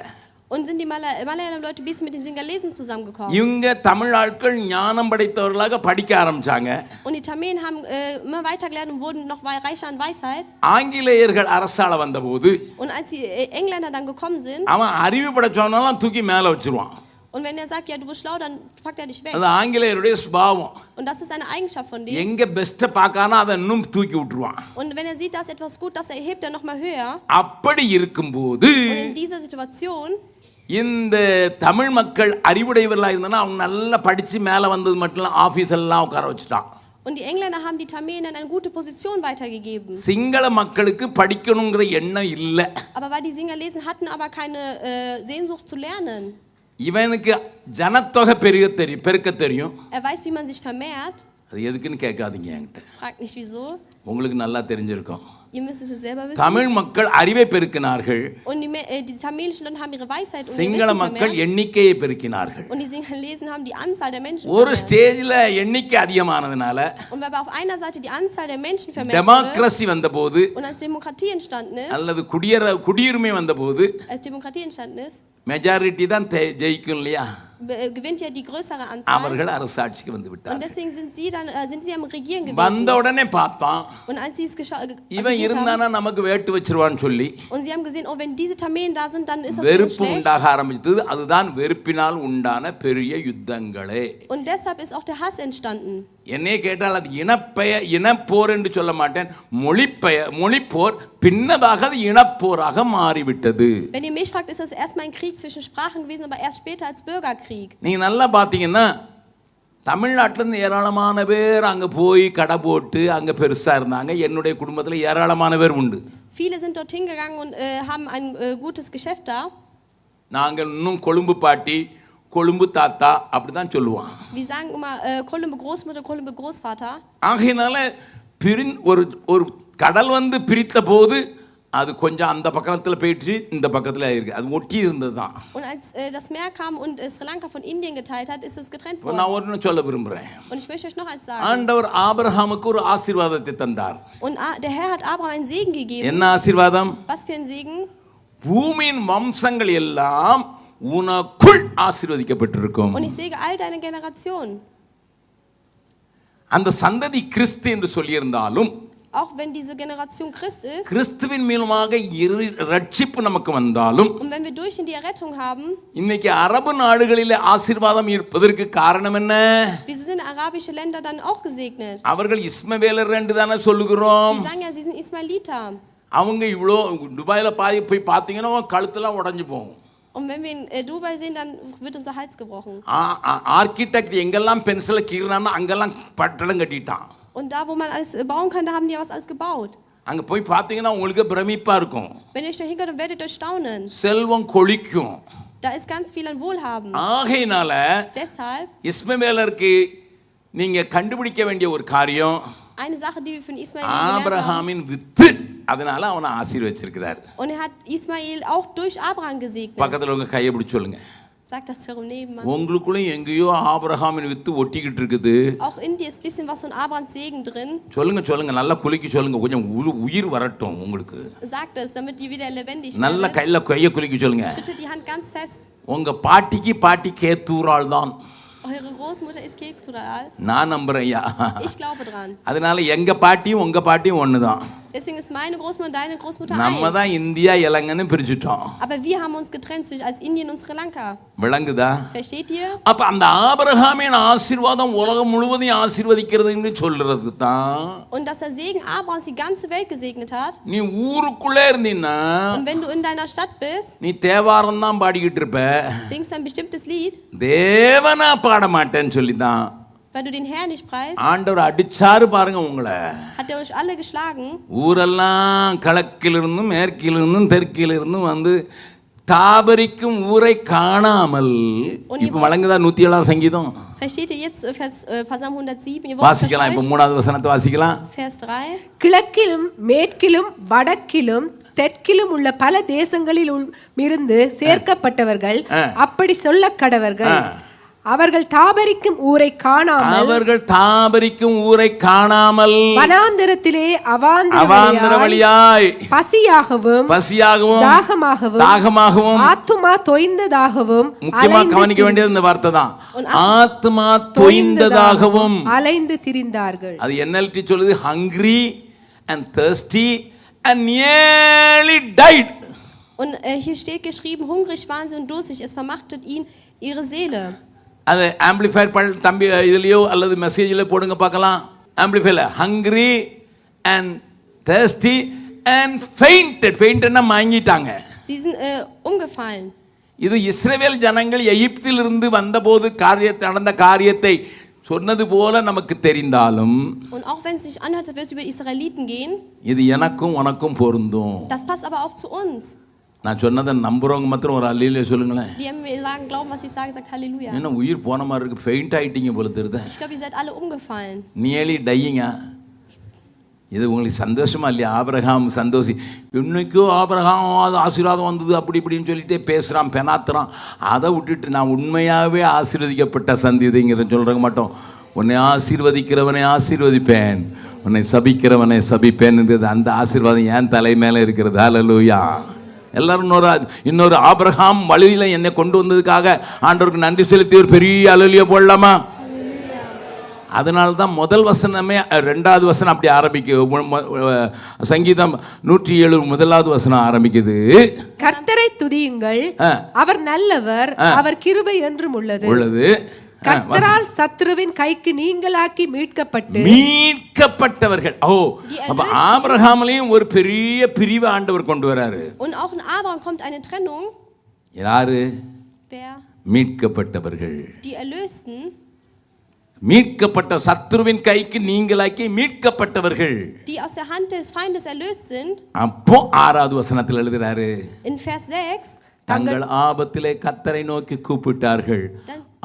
Und sind die Malayalam-Leute bis mit den Singalesen zusammengekommen. இவங்க தமிழ் ஆட்கள் ஞானம் படைத்தவர்களாக படிக்க ஆரம்பிச்சாங்க. Und die Tamilen haben immer weiter gelernt und wurden noch reicher an Weisheit. ஆங்கிலேயர்கள் அரசாள வந்தபோது Und als die Engländer dann gekommen sind, அவன் அறிவு படைச்சவனெல்லாம் தூக்கி மேலே வச்சிருவான். und wenn er sagt, ja, du bist schlau, dann packt er dich weg. அது ஆங்கிலேயருடைய சுபாவம். Und das ist eine Eigenschaft von dem. எங்க பெஸ்ட்டை பார்க்கானா அதை இன்னும் தூக்கி விட்டுருவான். Und wenn er sieht, dass etwas gut, das erhebt er noch mal höher. அப்படி இருக்கும்போது Und in dieser Situation, இந்த தமிழ் மக்கள் அறிவுடையவர்களாக இருந்தானா அவங்க நல்லா படிச்சு மேலே வந்தது மட்டும் இல்லை, ஆஃபீஸ் எல்லாம் உட்கார வச்சுட்டான். und die Engländer haben die Tamilen in eine gute Position weitergegeben. Sinhala மக்களுக்கு படிக்கணுங்கிற எண்ணம் இல்லை. Aber weil die Singalesen hatten aber keine Sehnsucht zu lernen. இவனுக்கு ஜனத்தொகை பெருக்க தெரியும். Er weiß, wie man sich vermehrt. அது எதுக்குன்னு கேட்காதீங்க என்கிட்ட. Fragt nicht wieso. உங்களுக்கு நல்லா தெரிஞ்சிருக்கும். Ihr müsst es selber wissen. Tamil மக்கள் அறிவை பெருக்கினார்கள். Und die tamilischen Leute haben ihre Weisheit und ihr Sinhala Wissen மக்கள் vermehrt. எண்ணிக்கையை பெருக்கினார்கள். Und die Singalesen haben die Anzahl der Menschen ஒரு vermehrt. ஸ்டேஜில் எண்ணிக்கை அதிகமானதுனால Und weil auf einer Seite die Anzahl der Menschen vermehrt wurde democracy வந்தபோது und als Demokratie entstanden ist, அல்லது குடியுரிமை வந்தபோது als Demokratie entstanden ist, majority தான் ஜெயிக்கும் இல்லையா, gewinnt ja die größere Anzahl. அவர்கள் அரசாட்சிக்கு வந்து Und விட்டார். deswegen sind sie am Regieren வந்த gewesen. உடனே பார்த்தான் Und als sie es இவன் haben, இருந்தானா நமக்கு வேட்டு வச்சிருவான்னு சொல்லி und sie haben gesehen, oh, wenn diese Tamilen da sind, dann ist das für uns வெறுப்பு schlecht. உண்டாக ஆரம்பித்தது. அதுதான் வெறுப்பினால் உண்டான பெரிய யுத்தங்களே. Und deshalb ist auch der Hass entstanden. என்னையே கேட்டால் அது இனப்போர் என்று சொல்ல மாட்டேன், மொழிப்போர். பின்னதாக அது இனப்போராக மாறிவிட்டது. Wenn ihr mich fragt, ist das erstmal ein Krieg zwischen Sprachen gewesen, aber erst später als Bürgerkrieg. நீங்க நல்லா பார்த்தீங்கன்னா தமிழ்நாட்டிலேருந்து ஏராளமான பேர் அங்கே போய் கடை போட்டு அங்கே பெருசாக இருந்தாங்க. என்னுடைய குடும்பத்தில் ஏராளமான பேர் உண்டு. Viele sind dorthin gegangen und haben ein gutes Geschäft da. நாங்கள் இன்னும் கொழும்பு பாட்டி, கொழும்பு தாத்தா அப்படி தான் சொல்லுவோம். Wir sagen immer Kolumbe Großmutter, Kolumbe Großvater. ஆகையினால ஒரு கடல் வந்து பிரித்த போது அது கொஞ்சம் அந்த பக்கத்தில் போயிடுச்சு, இந்த பக்கத்தில் இருக்கு. அது ஒட்டி இருந்தது தான். Und als das Meer kam und Sri Lanka von Indien geteilt hat, ist es getrennt worden. நான் ஒன்று சொல்ல விரும்புகிறேன். Und ich möchte euch noch eins sagen. ஆண்டவர் ஆபிரகாமுக்கு ஒரு ஆசீர்வாதத்தை தந்தார். Und der Herr hat Abraham einen Segen gegeben. என்ன ஆசீர்வாதம்? Was für ein Segen? பூமியின் வம்சங்கள் எல்லாம் உனக்குள் ஆசீர்வதிக்கப்பட்டிருக்கும். Und ich segne all deine Generationen. அந்த சந்ததி கிறிஸ்து என்று சொல்லியிருந்தாலும், Auch wenn diese Generation Christ ist, கிறிஸ்துவின் மூலமாக ரட்சிப்பு நமக்கு வந்தாலும், und wenn wir durch ihn die Errettung haben, இன்னைக்கு அரபு நாடுகளிலே ஆசீர்வாதம் இருப்பதற்கு காரணம் என்ன? wieso sind arabische Länder dann auch gesegnet? அவர்கள் இஸ்மவேலர் என்று தானே சொல்லுகிறோம். Wir sagen ja, sie sind Ismailiter. அவங்க இவ்வளோ துபாயில் போய் பார்த்தீங்கன்னா கழுத்தெல்லாம் உடஞ்சி போகும். Und wenn wir in Dubai sehen, dann wird unser Hals gebrochen. Architect எங்கெல்லாம் பென்சிலை கீறினானோ அங்கெல்லாம் பட்டடம் கட்டிட்டான். Und da, wo man alles bauen kann, da haben die ja was alles gebaut. அங்கே போய் பார்த்தீங்கன்னா உங்களுக்கு பிரமிப்பா இருக்கும். Wenn ihr euch da hingeht, dann werdet ihr staunen. Selvam கொளிக்கும். Da ist ganz viel an Wohlhaben. ஆகையினால Deshalb இஸ்மவேலருக்கு நீங்க கண்டுபிடிக்க வேண்டிய ஒரு காரியம், eine Sache, die wir von Ismail gelernt haben. ஆபிரகாமின் வித்து, அதனால அவனை ஆசீர்வதிச்சிருக்கிறார். Und hat Ismail auch durch Abraham gesegnet. பக்கத்துல உங்க கையை பிடிச்சு சொல்லுங்க. Sagt das herum nebenan. உங்களுக்குள்ள எங்கேயோ ஆபிரகாமின் வித்து ஒட்டிக்கிட்டு இருக்குது. Auch in dir ist ein bisschen was von Abrahams Segen drin. சொல்லுங்க நல்லா குலுக்கி சொல்லுங்க, கொஞ்சம் உயிர் வரட்டும் உங்களுக்கு. Sagt es, damit die wieder lebendig நல்ல werden. கையை குலுக்கி சொல்லுங்க. Schüttet die Hand ganz fest. உங்க பாட்டி கேத்தூரால் தான். Eure Großmutter ist Ketural. நான் நம்புறேன் ஐயா. Ich glaube dran. அதனால எங்க பாட்டியும் உங்க பாட்டியும் ஒண்ணுதான். Deswegen ist meine Großmutter und deine Großmutter நம்ம eins. தான் India இலங்கைன்னு பிரிச்சுட்டோம். Aber wir haben uns getrennt als Indien und Sri Lanka. விளங்குதா? Versteht ihr? அப்ப அந்த ஆபிரகாமின் ஆசீர்வாதம் உலகம் முழுவதும் ஆசீர்வதிக்கிறதுன்னு சொல்றது தான். Und dass der Segen Abrahams die ganze Welt gesegnet hat. நீ ஊருக்குள்ளே இருந்தீன்னா, Und wenn du in deiner Stadt bist, நீ தேவாரம் தான் பாடிக்கிட்டு இருப்ப. singst du ein bestimmtes Lied, தேவனா பாட மாட்டேன்னு சொல்லிதான் weil du den Herrn nicht preist. ஆண்டவர் அடிச்சாரு பாருங்க உங்களை. Hat er euch alle geschlagen? ஊரெல்லாம் கிழக்கிலிருந்தும் மேற்கிலிருந்தும் தெற்கிலிருந்தும் வந்து தாபரிக்கும் ஊரை காணாமல். இப்ப வழங்குதா 107 சங்கீதம்? Versteht ihr jetzt Psalm 107? Ihr வாசிக்கலாம். இப்ப 3வது வசனத்தை வாசிக்கலாம். Vers 3. கிழக்கிலும் மேற்கிலும் வடக்கிலும் தெற்கிலும் உள்ள பல தேசங்களில் இருந்து சேர்க்கப்பட்டவர்கள் அப்படி சொல்ல கடவர்கள். அவர்கள் தாபரிக்கும் ஊரை காணாமல் வனாந்திரத்திலே அவாந்தர வழியாய் பசியாகவும் தாகமாகவும் ஆத்துமா தொய்ந்ததாகவும் முக்கியமா கவனிக்க வேண்டியது இந்த வார்த்தை தான். ஆத்துமா தொய்ந்ததாகவும் அலைந்து திரிந்தார்கள். அது NLT சொல்லுது hungry and thirsty and nearly died. Und hier steht geschrieben, hungrig waren sie und durstig, es vermachtet ihn ihre Seele. அது ஆம்பிளிஃபையர் தம்பி இதுலயோ அல்லது மெசேஜ்ல போடுங்க பார்க்கலாம். ஆம்பிளிஃபையர்ல hungry and thirsty and faintedனா மயங்கிட்டாங்க. Sie sind umgefallen. இது இஸ்ரவேல் ஜனங்கள் எகிப்திலிருந்து வந்தபோது நடந்த காரியத்தை சொன்னது போல நமக்கு தெரிந்தாலும், und auch wenn es sich anhört, als würde es über Israeliten gehen, இது எனக்கும் உனக்கும் பொருந்தும். das passt aber auch zu uns. நான் சொன்னதை நம்புறவங்க மாத்திரம் ஒரு அல்லேலூயா சொல்லுங்களேன். Die haben sagen, glauben, was ich sage, sagt Halleluja. என்ன உயிர் போன மாதிரி இருக்கு, ஃபெயிண்ட் ஆயிட்டீங்க போல தெரியுது. Ich glaube, ihr seid alle umgefallen. Nearly டையிங்க. இது உங்களுக்கு சந்தோஷமா இல்லையா? ஆபிரகாம் சந்தோஷி, இன்னைக்கோ ஆபிரகாம் அது ஆசீர்வாதம் வந்தது அப்படி இப்படின்னு சொல்லிட்டே பேசுகிறான், பெனாத்துறான். அதை விட்டுட்டு நான் உண்மையாகவே ஆசீர்வதிக்கப்பட்ட சந்ததிங்கிற சொல்கிறக்க மாட்டோம். உன்னை ஆசீர்வதிக்கிறவனை ஆசீர்வதிப்பேன், உன்னை சபிக்கிறவனை சபிப்பேன்ன்றது அந்த ஆசீர்வாதம் என் தலை மேலே இருக்கிறது. ஹல்லேலூயா. எல்லாரும் இன்னொரு ஆபிரகாம் வழியில் என்னை கொண்டு வந்ததுக்காக ஆண்டவருக்கு நன்றி செலுத்தி ஒரு பெரிய அல்லேலூயா போடலாமா? அதனால தான் முதல் வசனமே 2வது வசனம் அப்படி ஆரம்பிக்குது. சங்கீதம் 107 1வது வசனம் ஆரம்பிக்குது, கர்த்தரை துதியுங்கள், அவர் நல்லவர், அவர் கிருபை என்றும் உள்ளது. கர்த்தரால் சத்துருவின் கைக்கு நீங்களாக்கி மீட்கப்பட்டவர்கள். அப்ப ஆபிரகாம்லயும் ஒரு பெரிய பிரிவு ஆண்டவர் கொண்டு வராரு. Und auch in Abraham kommt eine Trennung. யாரு? Wer? மீட்கப்பட்டவர்கள். Die Erlösten. மீட்கப்பட்ட சத்துருவின் கைக்கு நீங்களாக்கி மீட்கப்பட்டவர்கள். Die aus der Hand des Feindes erlöst sind. அப்போ 6வது வசனத்தில் எழுதுறாரு, in Vers 6, தங்கள் ஆபத்திலே கர்த்தரை நோக்கி கூப்பிட்டார்கள்,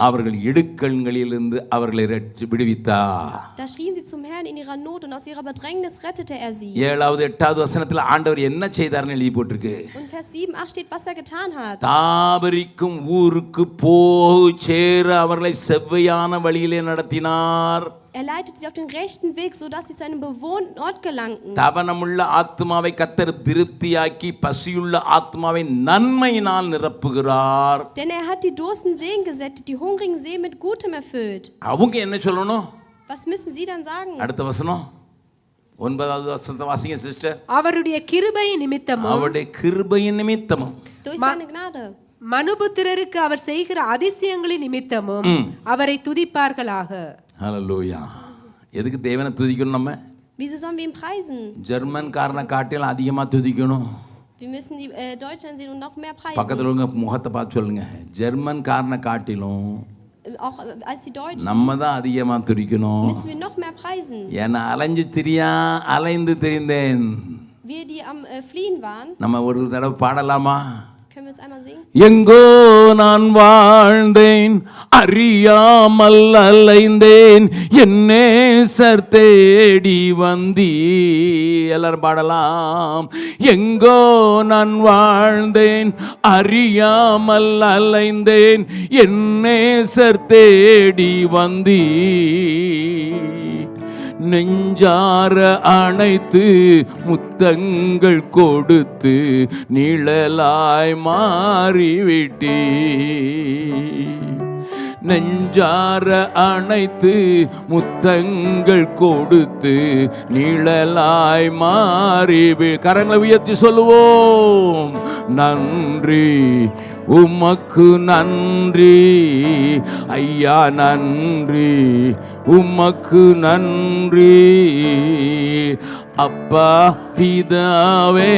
அவர்கள் இடுக்கண்களிலிருந்து அவர்களை விடுவித்தார். Da schrien sie zum Herrn in ihrer Not und aus ihrer Bedrängnis rettete er sie. 7வது 8வது வசனத்தில் ஆண்டவர் என்ன செய்தார்னு எழுதி போட்டிருக்கு. Und Vers 7 8 steht, was er getan hat. தாபரிக்கும் ஊருக்கு போய் சேர அவர்களை செவ்வையான வழியிலே நடத்தினார். Er leitet sie auf den rechten Weg, so dass sie zu einem bewohnten Ort gelangten. தவனமுள்ள ஆத்மாவை கர்த்தர் திருப்தியாக்கி பசியுள்ள ஆத்மாவை நன்மையினால் நிரப்புகிறார். Denn er hat die durstigen Seelen gesättigt, die hungrigen Seelen mit Gutem erfüllt. அவங்க என்ன சொல்லணும்? Was müssen sie dann sagen? அடுத்த வசனம் 9வது வசனத்தை வாசிங்க சிஸ்டர். அவருடைய கிருபையின் நிமித்தமும், அவருடைய கிருபையின் நிமித்தமும், durch seine Gnade, மனுபுத்திரருக்கு அவர் செய்கிற அதிசயங்களின் நிமித்தமும் அவரை துதிப்பார்களாக. ஹல்லேலூயா. எதுக்கு தேவனை துதிக்கணும் நம்ம? Wieso sollen wir ihn preisen? German காரனை காட்டிலும் அதிகமா துதிக்கணும். Wir müssen die Deutschen sehen und noch mehr preisen. பக்கத்துல உங்க முகத்தை பார்த்து சொல்லுங்க, ஜெர்மன் காரனை காட்டிலும் auch als die Deutschen நம்ம தான் அதிகமா துதிக்கணும். müssen wir noch mehr preisen. ஏன்னா அலைந்து திரிந்தேன். Wir die am Fliehen waren. நம்ம ஒரு தடவை பாடலாமா? Können wir es einmal singen? எங்கோ நான் வாழ்ந்தேன், அறியாமல் அலைந்தேன், என் நேசர் தேடி வந்தீ. எல்லாரும் பாடலாம். எங்கோ நான் வாழ்ந்தேன், அறியாமல் அலைந்தேன், என் நேசர் தேடி வந்தீ. நெஞ்சார அணைத்து முத்தங்கள் கொடுத்து நிழலாய் மாறிவிட்டீ. நெஞ்சார அணைத்து முத்தங்கள் கொடுத்து நிழலாய் மாறிவி. கரங்களை உயர்த்தி சொல்லுவோம், நன்றி உமக்கு நன்றி ஐயா, நன்றி உமக்கு நன்றி அப்பா பிதாவே,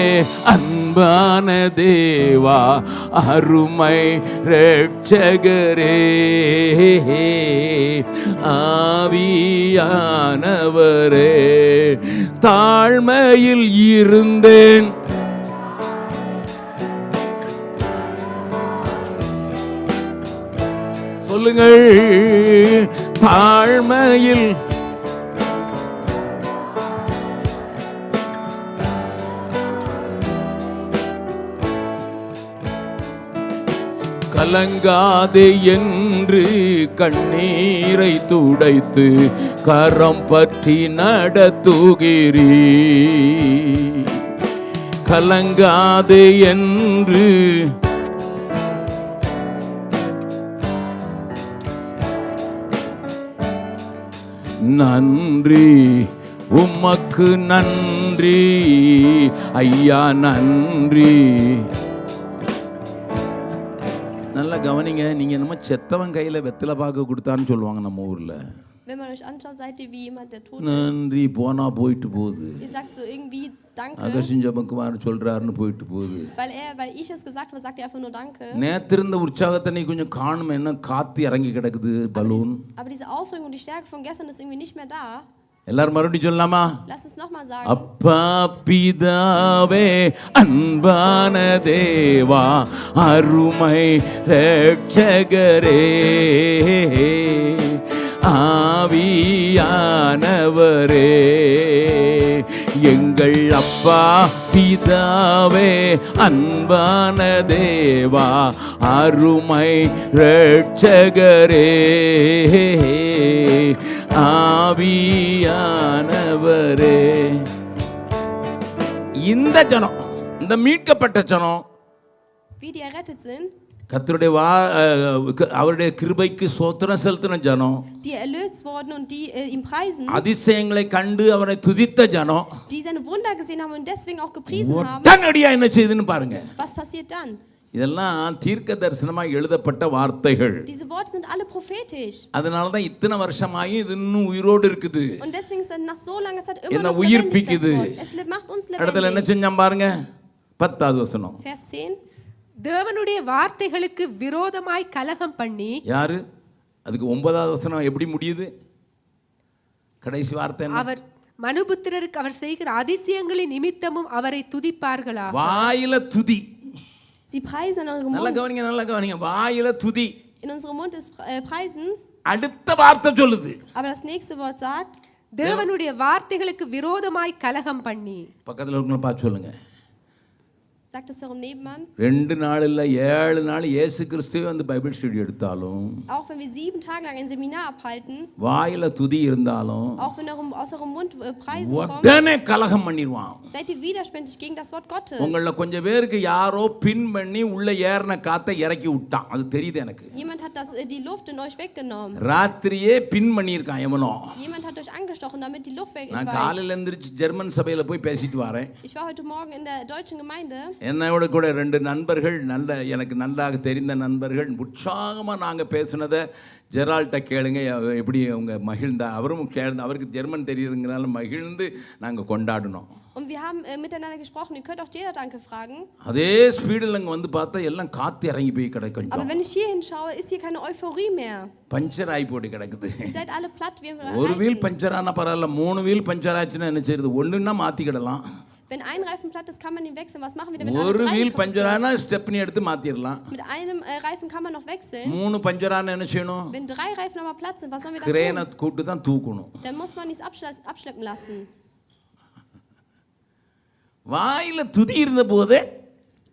அன்பான தேவா, அருமை ரட்சகரே, ஆவியானவரே, தாழ்மையில் இருந்தேன். சொல்லுங்கள், தாழ்மையில் கலங்காதே என்று கண்ணீரை துடைத்து கரம் பற்றி நடத்துகிறீ. கலங்காதே என்று நன்றி உமக்கு நன்றி ஐயா நன்றி. நல்லா கவனிங்க, நீங்க என்னமோ செத்தவன் கையில வெத்தலை பாக்கு கொடுத்தான்னு சொல்லுவாங்க நம்ம ஊர்ல. Wenn man euch anschaut, seid ihr wie jemand, der tot ist. நன்றி போனா போயிட்டு போகுது. Ihr sagt so irgendwie Danke. அகசின் ஜபக்குமார் சொல்றாருன்னு போயிட்டு போகுது. Weil ich es gesagt habe, sagt er einfach nur Danke. நேத்திருந்த உற்சாகத்தை நீ கொஞ்சம் காணும், என்ன காத்து இறங்கி கிடக்குது balloon. Aber diese Aufregung und die Stärke von gestern ist irgendwie nicht mehr da. எல்லாரும் மறுபடியும் சொல்லலாமா? Lass uns noch mal sagen. அப்பா பிதாவே அன்பான தேவா அருமை ரட்சகரே ஆவியானவரே எங்கள் அப்பா பிதாவே அன்பான தேவா அருமை ரட்சகரே ஆவியானவரே. இந்த ஜனம், இந்த மீட்கப்பட்ட ஜனம், Wie die errettet sind, கர்த்தருடைய அவருடைய கிருபைக்கு ஸ்தோத்திரம் செலுத்தின ஜனம், die erlöst wurden und die ihm preisen, அதிசயங்களை கண்டு அவரை துதித்த ஜனம், die seine Wunder gesehen haben und deswegen auch gepriesen haben. உடனடியா என்ன செய்யுதுன்னு பாருங்க. Was passiert dann? இதெல்லாம் தீர்க்க தரிசனமாக எழுதப்பட்ட வார்த்தைகள். Diese Worte sind alle prophetisch. அதனால தான் இத்தனை வருஷமாயி இது இன்னும் உயிரோடு இருக்குது. Und deswegen ist nach so langer Zeit immer என்ன noch உயிர்ப்பிக்குது. lebendig. Es macht uns இடத்துல என்ன lebendig. செஞ்சான் பாருங்க, 10வது வசனம். Vers 10. தேவனுடைய வார்த்தைகளுக்கு விரோதமாய் கலகம் பண்ணி. யாரு? அதுக்கு 9வது வசனம் எப்படி முடியுது? கடைசி வார்த்தை என்ன? அவர் மனுபுத்திரருக்கு அவர் செய்கிற அதிசயங்களின் நிமித்தமும் அவரை துதிப்பார்களா. வாயில துதி. Sie preisen in eurem நல்லா Mund. கவனிங்க, நல்லா கவனிங்க. வாயில துதி. In unserem Mund ist preisen. அடுத்த வார்த்தை சொல்லுது. Aber das nächste Wort sagt, தேவனுடைய வார்த்தைகளுக்கு விரோதமாய் கலகம் பண்ணி. பக்கத்துல இருக்கவங்கள பார்த்து சொல்லுங்க. sagt es eurem Nebenmann. 2 நாள் இல்ல 7 நாள் இயேசு கிறிஸ்துவே வந்து பைபிள் ஸ்டடி எடுத்தாலும், Auch wenn wir 7 Tage lang ein Seminar abhalten, வாயில துதி இருந்தாலும், auch wenn aus eurem Mund Preisen kommen, உடனே கலகம் பண்ணிடுவான். seid ihr widerspenstig gegen das Wort Gottes. உங்கள கொஞ்சம் பேருக்கு யாரோ பின் பண்ணி உள்ள ஏறின காத்தை இறக்கி விட்டான். அது தெரியுது எனக்கு. Jemand hat die Luft in euch weggenommen. ராத்திரியே பின் பண்ணியிருக்கான் எவனோ. Jemand hat euch angestochen, damit die Luft weg நான் war. காலையில எந்திரிச்சு ஜெர்மன் சபையில போய் பேசிட்டு வரேன். Ich war heute Morgen in der deutschen Gemeinde. என்னோட கூட 2 நண்பர்கள், எனக்கு நல்லாக தெரிந்த நண்பர்கள், உற்சாகமாக நாங்கள் பேசுனதை ஜெரால்ட்ட கேளுங்க, எப்படி அவங்க மகிழ்ந்தா. அவரும் அவருக்கு ஜெர்மன் தெரியுதுங்கிறனால மகிழ்ந்து நாங்கள் கொண்டாடினோம். Und wir haben miteinander gesprochen. Ihr könnt auch jeder Danke fragen. அதே ஸ்பீடில் அங்கே வந்து பார்த்தா எல்லாம் காற்று இறங்கி போய் கிடக்கும். Aber wenn ich hier hinschaue, ist hier keine Euphorie mehr. Puncture ஆகி போட்டு கிடக்குது. Ihr seid alle platt wie ஒரு வீல் பஞ்சர் ஆனால் பரவாயில்ல, 3 வீல் பஞ்சர் ஆச்சுன்னா என்ன செய்யுது? ஒன்றுன்னா மாற்றிக்கிடலாம். Wenn ein Reifen platt ist, kann man ihn wechseln. Was machen wir denn mit ஒரு einem வீல் பஞ்சர் ஆனா ஸ்டெப்னி எடுத்து மாத்திரலாம். Mit einem Reifen kann man noch wechseln. 3 puncture ஆனா என்ன செய்யணும்? Wenn 3 Reifen aber platt sind, was sollen wir dann கிரேனை tun? கூட்டி தான் தூக்கணும். Dann muss man es abschleppen lassen. வாயில துதி இருந்த போதே,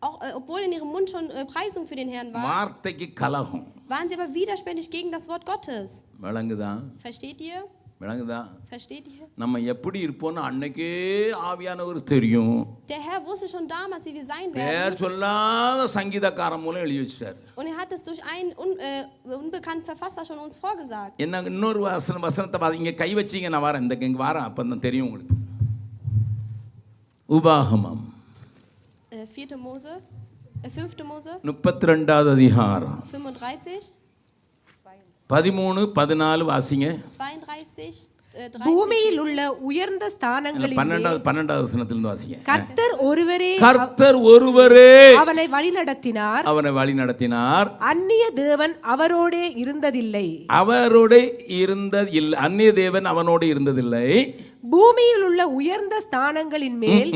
Auch obwohl in ihrem Mund schon Preisung für den Herrn war, வார்த்தைக்கு கலகம். waren sie aber widerspenstig gegen das Wort Gottes. விளங்குதா? Versteht ihr? விளங்குதா? Versteht ihr? நம்ம எப்படி இருப்போம்னு அன்னைக்கே ஆவியானவர் தெரியும். Der Herr wusste schon damals, wie wir sein werden. பேர் சொல்லாத சங்கீதக்காரன் மூலம் எழுதி வச்சிட்டாரு. Und er hat es durch einen unbekannten Verfasser schon uns vorgesagt. என்ன இன்னொரு வசனத்தை பாத்தீங்க, கை வச்சீங்க, நான் வரேன், இங்க வரேன், அப்பதான் தெரியும் உங்களுக்கு. உபாகமம் 5. Mose 32வது அதிகாரம் 35, 13, 14 வாசிங்க. 32, 30. பூமியில் உள்ள உயர்ந்த ஸ்தானங்களில் 12வது வசனத்திலிருந்து வாசிங்க. கர்த்தர் ஒருவரே அவனை வழிநடத்தினார். அந்நிய தேவன் அவரோடே இருந்ததில்லை. அந்நிய தேவன் அவனோடு இருந்ததில்லை. பூமியில் உள்ள உயர்ந்த ஸ்தானங்களின் மேல்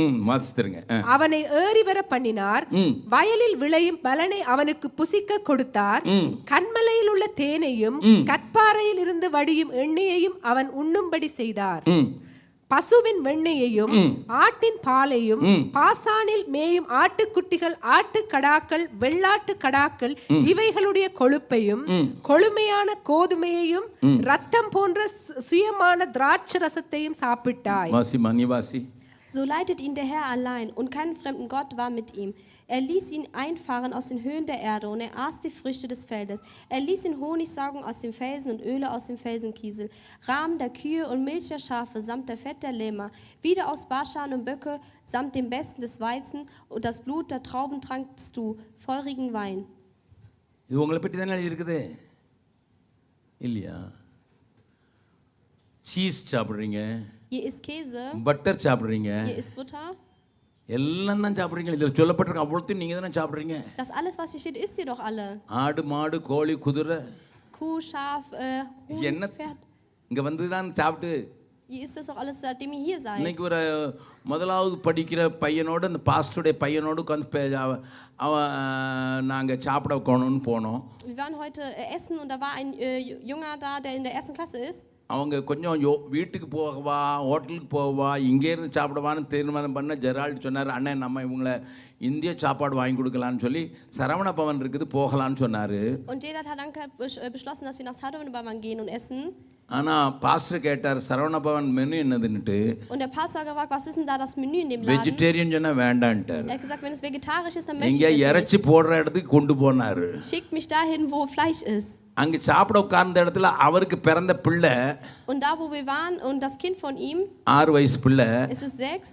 அவனை ஏறி வர பண்ணினார். வயலில் விளையும் பலனை அவனுக்கு புசிக்க கொடுத்தார். கண்மலையில் உள்ள தேனையும் கற்பாறையில் இருந்து வடியும் எண்ணெயையும் அவன் உண்ணும்படி செய்தார். பசுவின் வெண்ணெயையும் ஆட்டின் பாலையும் பாசானில் மேயும் ஆட்டுக்குட்டிகள் ஆட்டுக்கடாக்கள் வெள்ளாட்டு கடாக்கள் இவைகளுடைய கொழுப்பையும் கொழுமையான கோதுமையையும் ரத்தம் போன்ற சுயமான திராட்சரசத்தையும் சாப்பிட்டாய். வாசி மணிவாசி. So leitet ihn der Herr allein, und kein fremden Gott war mit ihm. Er ließ ihn einfahren aus den Höhen der Erde, und er aß die Früchte des Feldes. Er ließ ihn Honig saugen aus dem Felsen und Öle aus dem Felsenkiesel, Rahmen der Kühe und Milch der Schafe, samt der Fett der Lämmer, wieder aus Baschan und Böcke, samt dem Besten des Weizen, und das Blut der Trauben trankst du, feurigen Wein. இது உங்களை பற்றி தானே எழுதியிருக்குது இல்லையா? Cheese சாப்பிட்றீங்க, Ihr isst Käse, butter சாப்பிட்றீங்க, ihr isst Butter. எல்லாம் தான் சாப்பிட்றீங்க. இதில் சொல்லப்பட்டிருக்க அவ்வளோத்தையும் நீங்கள் தானே சாப்பிட்றீங்க. Das alles, was hier steht, isst ihr doch alle. ஆடு மாடு கோழி குதிரை Kuh, Schaf, Huhn, என்ன Pferd. இங்கே வந்து தான் சாப்பிட்டு. Ihr isst das doch alles, seitdem ihr hier seid. இன்னைக்கு ஒரு முதலாவது படிக்கிற பையனோடு அந்த பாஸ்டருடைய பையனோடு உட்காந்து அவன் நாங்கள் சாப்பிட வைக்கணும்னு போனோம். Wir waren heute essen, und da war ein Junger da, der in der ersten Klasse ist. அவங்க கொஞ்சம் வீட்டுக்கு போகவா ஹோட்டலுக்கு போகவா இங்கேருந்து சாப்பிடவான்னு தீர்மானம் பண்ண ஜெரால்டு சொன்னார், அண்ணன் நம்ம இவங்களை இந்திய சாப்பாடு வாங்கி கொடுக்கலான்னு சொல்லி சரவண பவன் இருக்குது போகலான்னு சொன்னார். Und Gerald hat dann beschlossen, dass wir nach Sarvanabavan gehen und essen. ஆனால் பாஸ்டர் கேட்டார் சரவண பவன் மெனு என்னதுன்னுட்டு. Und der Pastor hat gefragt, was ist denn da das Menü in dem Laden? Vegetarian சொன்னால் வேண்டான்ட்டார். Er hat gesagt, wenn es vegetarisch ist, dann möchte இங்கே ich es இறைச்சி போடுற இடத்துக்கு கொண்டு போனார். nicht. Schickt mich dahin, wo Fleisch ist. அங்கே சாப்பிட உட்கார்ந்த இடத்துல அவருக்கு பிறந்த பிள்ளை, Und da, wo wir waren, und das Kind von ihm, 6 வயசு பிள்ளை, es ist 6.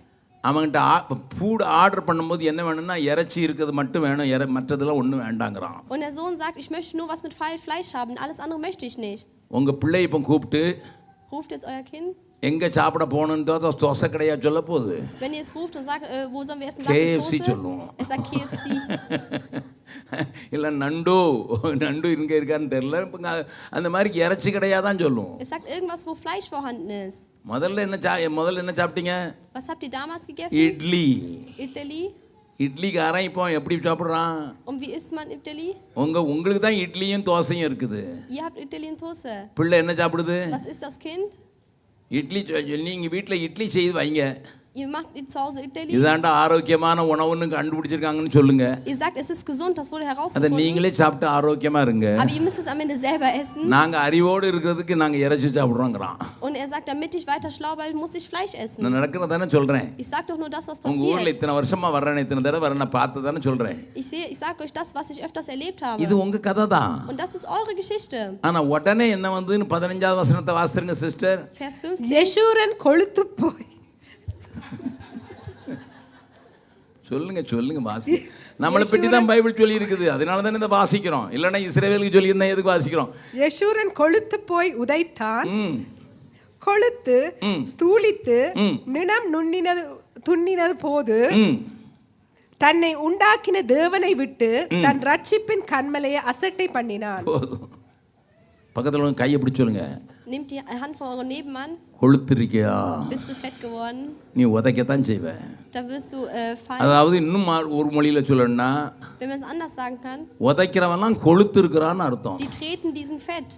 அவன்கிட்ட ஃபுட் ஆர்டர் பண்ணும்போது என்ன வேணும்னா இறைச்சி இருக்கிறது மட்டும் வேணும், மற்றதெல்லாம் ஒன்றும் வேண்டாங்கிறான். Und der Sohn sagt, ich möchte nur was mit Fleisch haben, alles andere möchte ich nicht. உங்கள் பிள்ளை இப்போ கூப்பிட்டு Ruft jetzt euer Kind. எங்கே சாப்பிட போகணுன்னு தோசை கடையா சொல்ல போகுது. Wenn ihr es ruft und sagt, wo sollen wir essen, KFC sagt es சொல்லுவோம். Es sagt KFC. இல்லை நண்டு இங்கே இருக்கான்னு தெரியல. இப்போ அந்த மாதிரி இறைச்சி கடையாக தான் சொல்லுவோம். Es sagt irgendwas, wo Fleisch vorhanden ist. முதல்ல என்ன சாப்பிட்டீங்க? Was habt ihr damals gegessen? Idli. Idli. இட்லிக்காரன் இப்போ எப்படி சாப்பிட்றான்? Und wie isst man Idli? உங்களுக்கு தான் இட்லியும் தோசையும் இருக்குது. Ihr habt Idli und Toast. பிள்ளை என்ன சாப்பிடுது? Was isst das Kind? Idli. நீங்கள் வீட்டில் இட்லி செய்து வைங்க. Ihr macht zu Hause Idli. இதாண்டா ஆரோக்கியமான உணவுன்னு கண்டுபிடிச்சிருக்காங்கன்னு சொல்லுங்க. Ihr sagt, es ist gesund, das wurde அதை herausgefunden. நீங்களே சாப்பிட்டு ஆரோக்கியமா இருங்க. Aber ihr müsst es am Ende selber essen. நாங்க அறிவோடு இருக்கிறதுக்கு நாங்க இறைச்சி சாப்பிடுறோங்கிறான். Und er sagt, damit ich weiter schlau bleibe, muss ich Fleisch essen. நான் நடக்கிறதானே சொல்றேன். Ich sag doch nur das, was உங்க ஊர்ல passiert. இத்தனை வருஷமா வர்றேன், இத்தனை தடவை வரேன் பார்த்ததானே சொல்றேன். Ich sag euch das, was ich öfters erlebt habe. இது உங்க கதை தான். Und das ist eure Geschichte. ஆனா உடனே என்ன வந்துன்னு 15வது வசனத்தை வாசிருங்க சிஸ்டர். Vers 15. யெஷூரன் கொழுத்து போய். சொல்லுங்க வாசி. நம்மளை பற்றி தான் பைபிள் சொல்லி இருக்குது, அதனால தானே இதை வாசிக்கிறோம். இல்லைன்னா இஸ்ரவேலுக்கு சொல்லி இருந்தா எதுக்கு வாசிக்கிறோம்? யெஷூரன் கொழுத்து போய் உதைத்தான், கொழுத்து ஸ்தூலித்து நினம் துண்ணினது போது தன்னை உண்டாக்கின தேவனை விட்டு தன் ரட்சிப்பின் கன்மலையை அசட்டை பண்ணினான். பக்கத்துல கையை பிடிச்சு சொல்லுங்க. Nehmt die Hand von eurem Nebenmann. கொழுத்திருக்கியா? Bist du fett geworden? நீ உதைக்கத்தான் செய்வ. Da wirst du fallen. அதாவது இன்னும் ஒரு மொழியில சொல்லணும்னா, Wenn man es anders sagen kann, உதைக்கிறவன்லாம் கொழுத்து இருக்கிறான்னு அர்த்தம். die treten diesen Fett.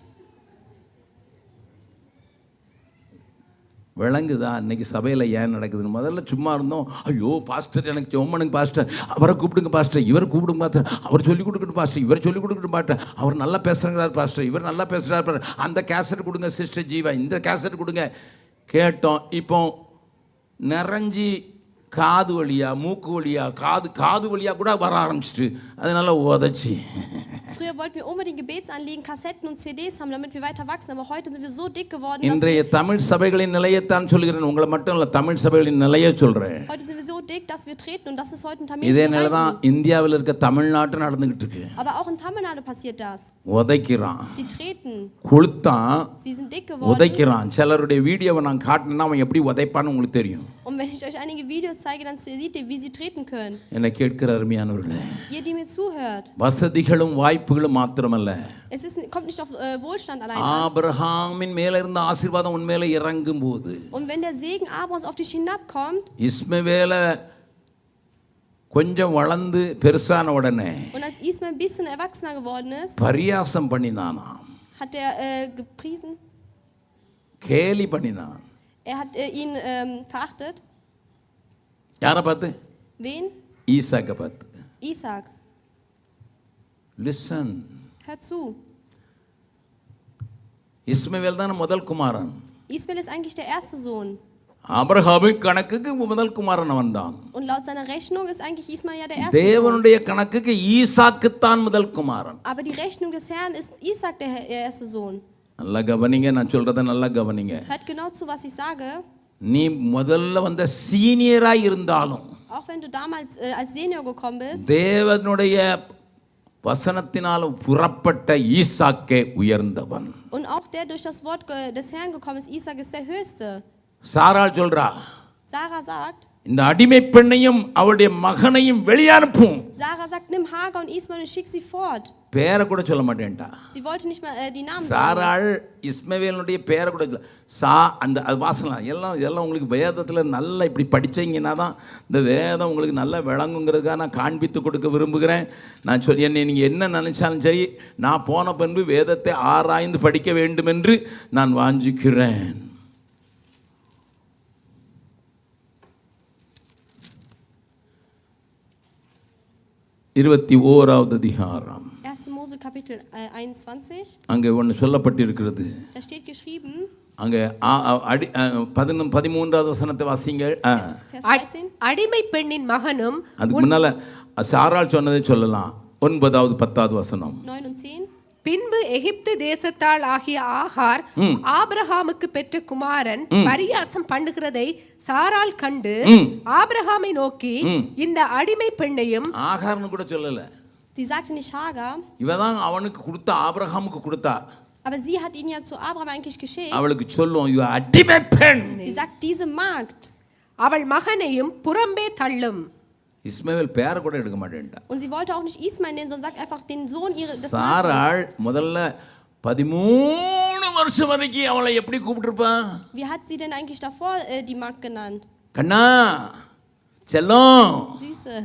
விளங்குதா இன்னைக்கு சபையில் ஏன் நடக்குதுன்னு? முதல்ல சும்மா இருந்தோம், ஐயோ பாஸ்டர் எனக்கு ஜெபம் பாஸ்டர், அவரை கூப்பிடுங்க பாஸ்டர், இவர் கூப்பிடுங்க பாஸ்டர், அவர் சொல்லிக் கொடுக்கட்டும் பாஸ்டர், இவர் சொல்லிக் கொடுக்கட்டும் பாஸ்டர், அவர் நல்லா பேசுகிறார் பாஸ்டர், இவர் நல்லா பேசுகிறார் பாஸ்டர், அந்த கேசட் கொடுங்க சிஸ்டர் ஜீவா, இந்த கேசட் கொடுங்க. கேட்டோம். இப்போ நிறைஞ்சி காது வழியா மூக்கு வழியா காது வழியா கூட வர ஆரம்பிச்சிட்டு, அதனால உதச்சி. Früher wollten wir unbedingt Gebetsanliegen, Kassetten und CDs haben, damit wir weiter wachsen, aber heute sind wir so dick geworden, இன்றைய தமிழ் சபைகளின் நிலையத்தான் சொல்கிறேன், உங்களை மட்டும் இல்லை, தமிழ் சபைகளின் நிலையை சொல்கிறேன். heute sind wir so dick, dass wir treten, und das ist heute in இதே Tamil. நிலை தான் இந்தியாவில் இருக்க தமிழ்நாட்டு நடந்துகிட்டு இருக்கு. Aber auch in Tamil Nadu passiert das. உதைக்கிறான், Sie treten, கொளுத்தான், sie sind dick geworden. உதைக்கிறான். சிலருடைய வீடியோவை நான் காட்டினா அவன் எப்படி உதைப்பான்னு உங்களுக்கு தெரியும். Und wenn ich euch einige Videos zeige, dann seht ihr, wie sie treten können. என்னை கேட்கிற அருமையானவர்களே, Ihr, die mir zuhört. வசதிகளும் வாய்ப்புகளும் மாத்திரமல்ல, Es kommt nicht auf Wohlstand allein an. ஆபிரகாமின் மேல இருந்த ஆசீர்வாதம் உன் மேல இறங்கும் போது, Und wenn der Segen Abrahams auf dich hinabkommt, இஸ்மவேல கொஞ்சம் வளர்ந்து பெருசான உடனே und als Ismael ein bisschen erwachsener geworden ist, பரியாசம் பண்ணினானாம், hat er gepriesen, கேலி பண்ணினான். Er hat ihn verachtet. யாரை பார்த்து? Wen? ஈசாக்கை பார்த்து. Isaac. லிசன். Hör zu. இஸ்மவேல் தான் முதல் குமாரன். Ismael ist eigentlich der erste Sohn. ஆபிரகாமின் கணக்குக்கு முதல் குமாரன் அவன்தான். Und laut seiner Rechnung ist eigentlich Ismael ja der erste Sohn. தேவனுடைய கணக்குக்கு ஈசாக்கு தான் முதல் குமாரன். Aber die Rechnung des Herrn ist Isaac der erste Sohn. நல்லா கவனிங்க, நான் சொல்றத நல்லா கவனிங்க. Hört genau zu, was ich sage. நீ முதல்ல வந்த சீனியராய் இருந்தாலும், Auch wenn du damals als Senior gekommen bist, தேவனுடைய வசனத்தினால் புறப்பட்ட ஈசாக்கே உயர்ந்தவன். und auch der durch das Wort des Herrn gekommen ist, Isaac ist der Höchste. சாராள் சொல்றா, Sarah sagt, இந்த அடிமை பெண்ணையும் அவளுடைய மகனையும் வெளியே அனுப்பும். Sarah sagt, nimm Hagar und Ismael und schick sie fort. பேரை கூட சொல்ல மாட்டேன்டா. Sie wollte nicht mal die Namen sagen. சாராள் இஸ்மவேலுடைய பேரை கூட சொல்ல. அந்த அது வாசலாம் எல்லாம் உங்களுக்கு வேதத்தில் நல்லா இப்படி படித்தீங்கன்னா தான் இந்த வேதம் உங்களுக்கு நல்லா விளங்குங்கிறதுக்காக நான் காண்பித்து கொடுக்க விரும்புகிறேன். நான் சொல்லி என்னை நீங்கள் என்ன நினச்சாலும் சரி, நான் போன பின்பு வேதத்தை ஆராய்ந்து படிக்க வேண்டும் என்று நான் வாஞ்சிக்கிறேன். இருபத்தி ஓராவது அதிகாரம். 1. Mose Kapitel 21. அங்கே ஒன்று சொல்லப்பட்டிருக்கிறது. Da steht geschrieben. அங்கே 13வது வசனத்தை வாசிங்க. Vers 13. அடிமை பெண்ணின் மகனும் அதுக்கு முன்னால சாராள் சொன்னதை சொல்லலாம். 9வது 10வது வசனம். 9 und 10. பின்பு எகிப்து தேசத்தால் ஆகிய ஆகார் ஆபிரகாமுக்கு பெற்ற குமாரன் பரியாசம் பண்ணுகிறதை சாராள் கண்டு ஆபிரகாமை நோக்கி, இந்த அடிமை பெண்ணையும், ஆகார்னு கூட சொல்லல, Sie sagte nicht Hagar, இவதான் அவனுக்கு கொடுத்த ஆபிரகாமுக்கு கொடுத்தா. aber sie hat ihn ja zu Abraham eigentlich geschickt. அவளுக்கு சொல்லும், இவ அடிமை பெண். Sie sagt, diese Magd. அவள் மகனையும் புறம்பே தள்ளும். இஸ்மவேல் பேரை கூட எடுக்க மாட்டேன்டா. Und sie wollte auch nicht Ismael nennen, sondern sagt einfach den Sohn ihres des சாராள் முதல்ல 13 வருஷம் வரைக்கும் அவளை எப்படி கூப்பிட்டுருப்பான்? Wie hat sie denn eigentlich davor die Magd genannt? கண்ணா, செல்லம், Süße,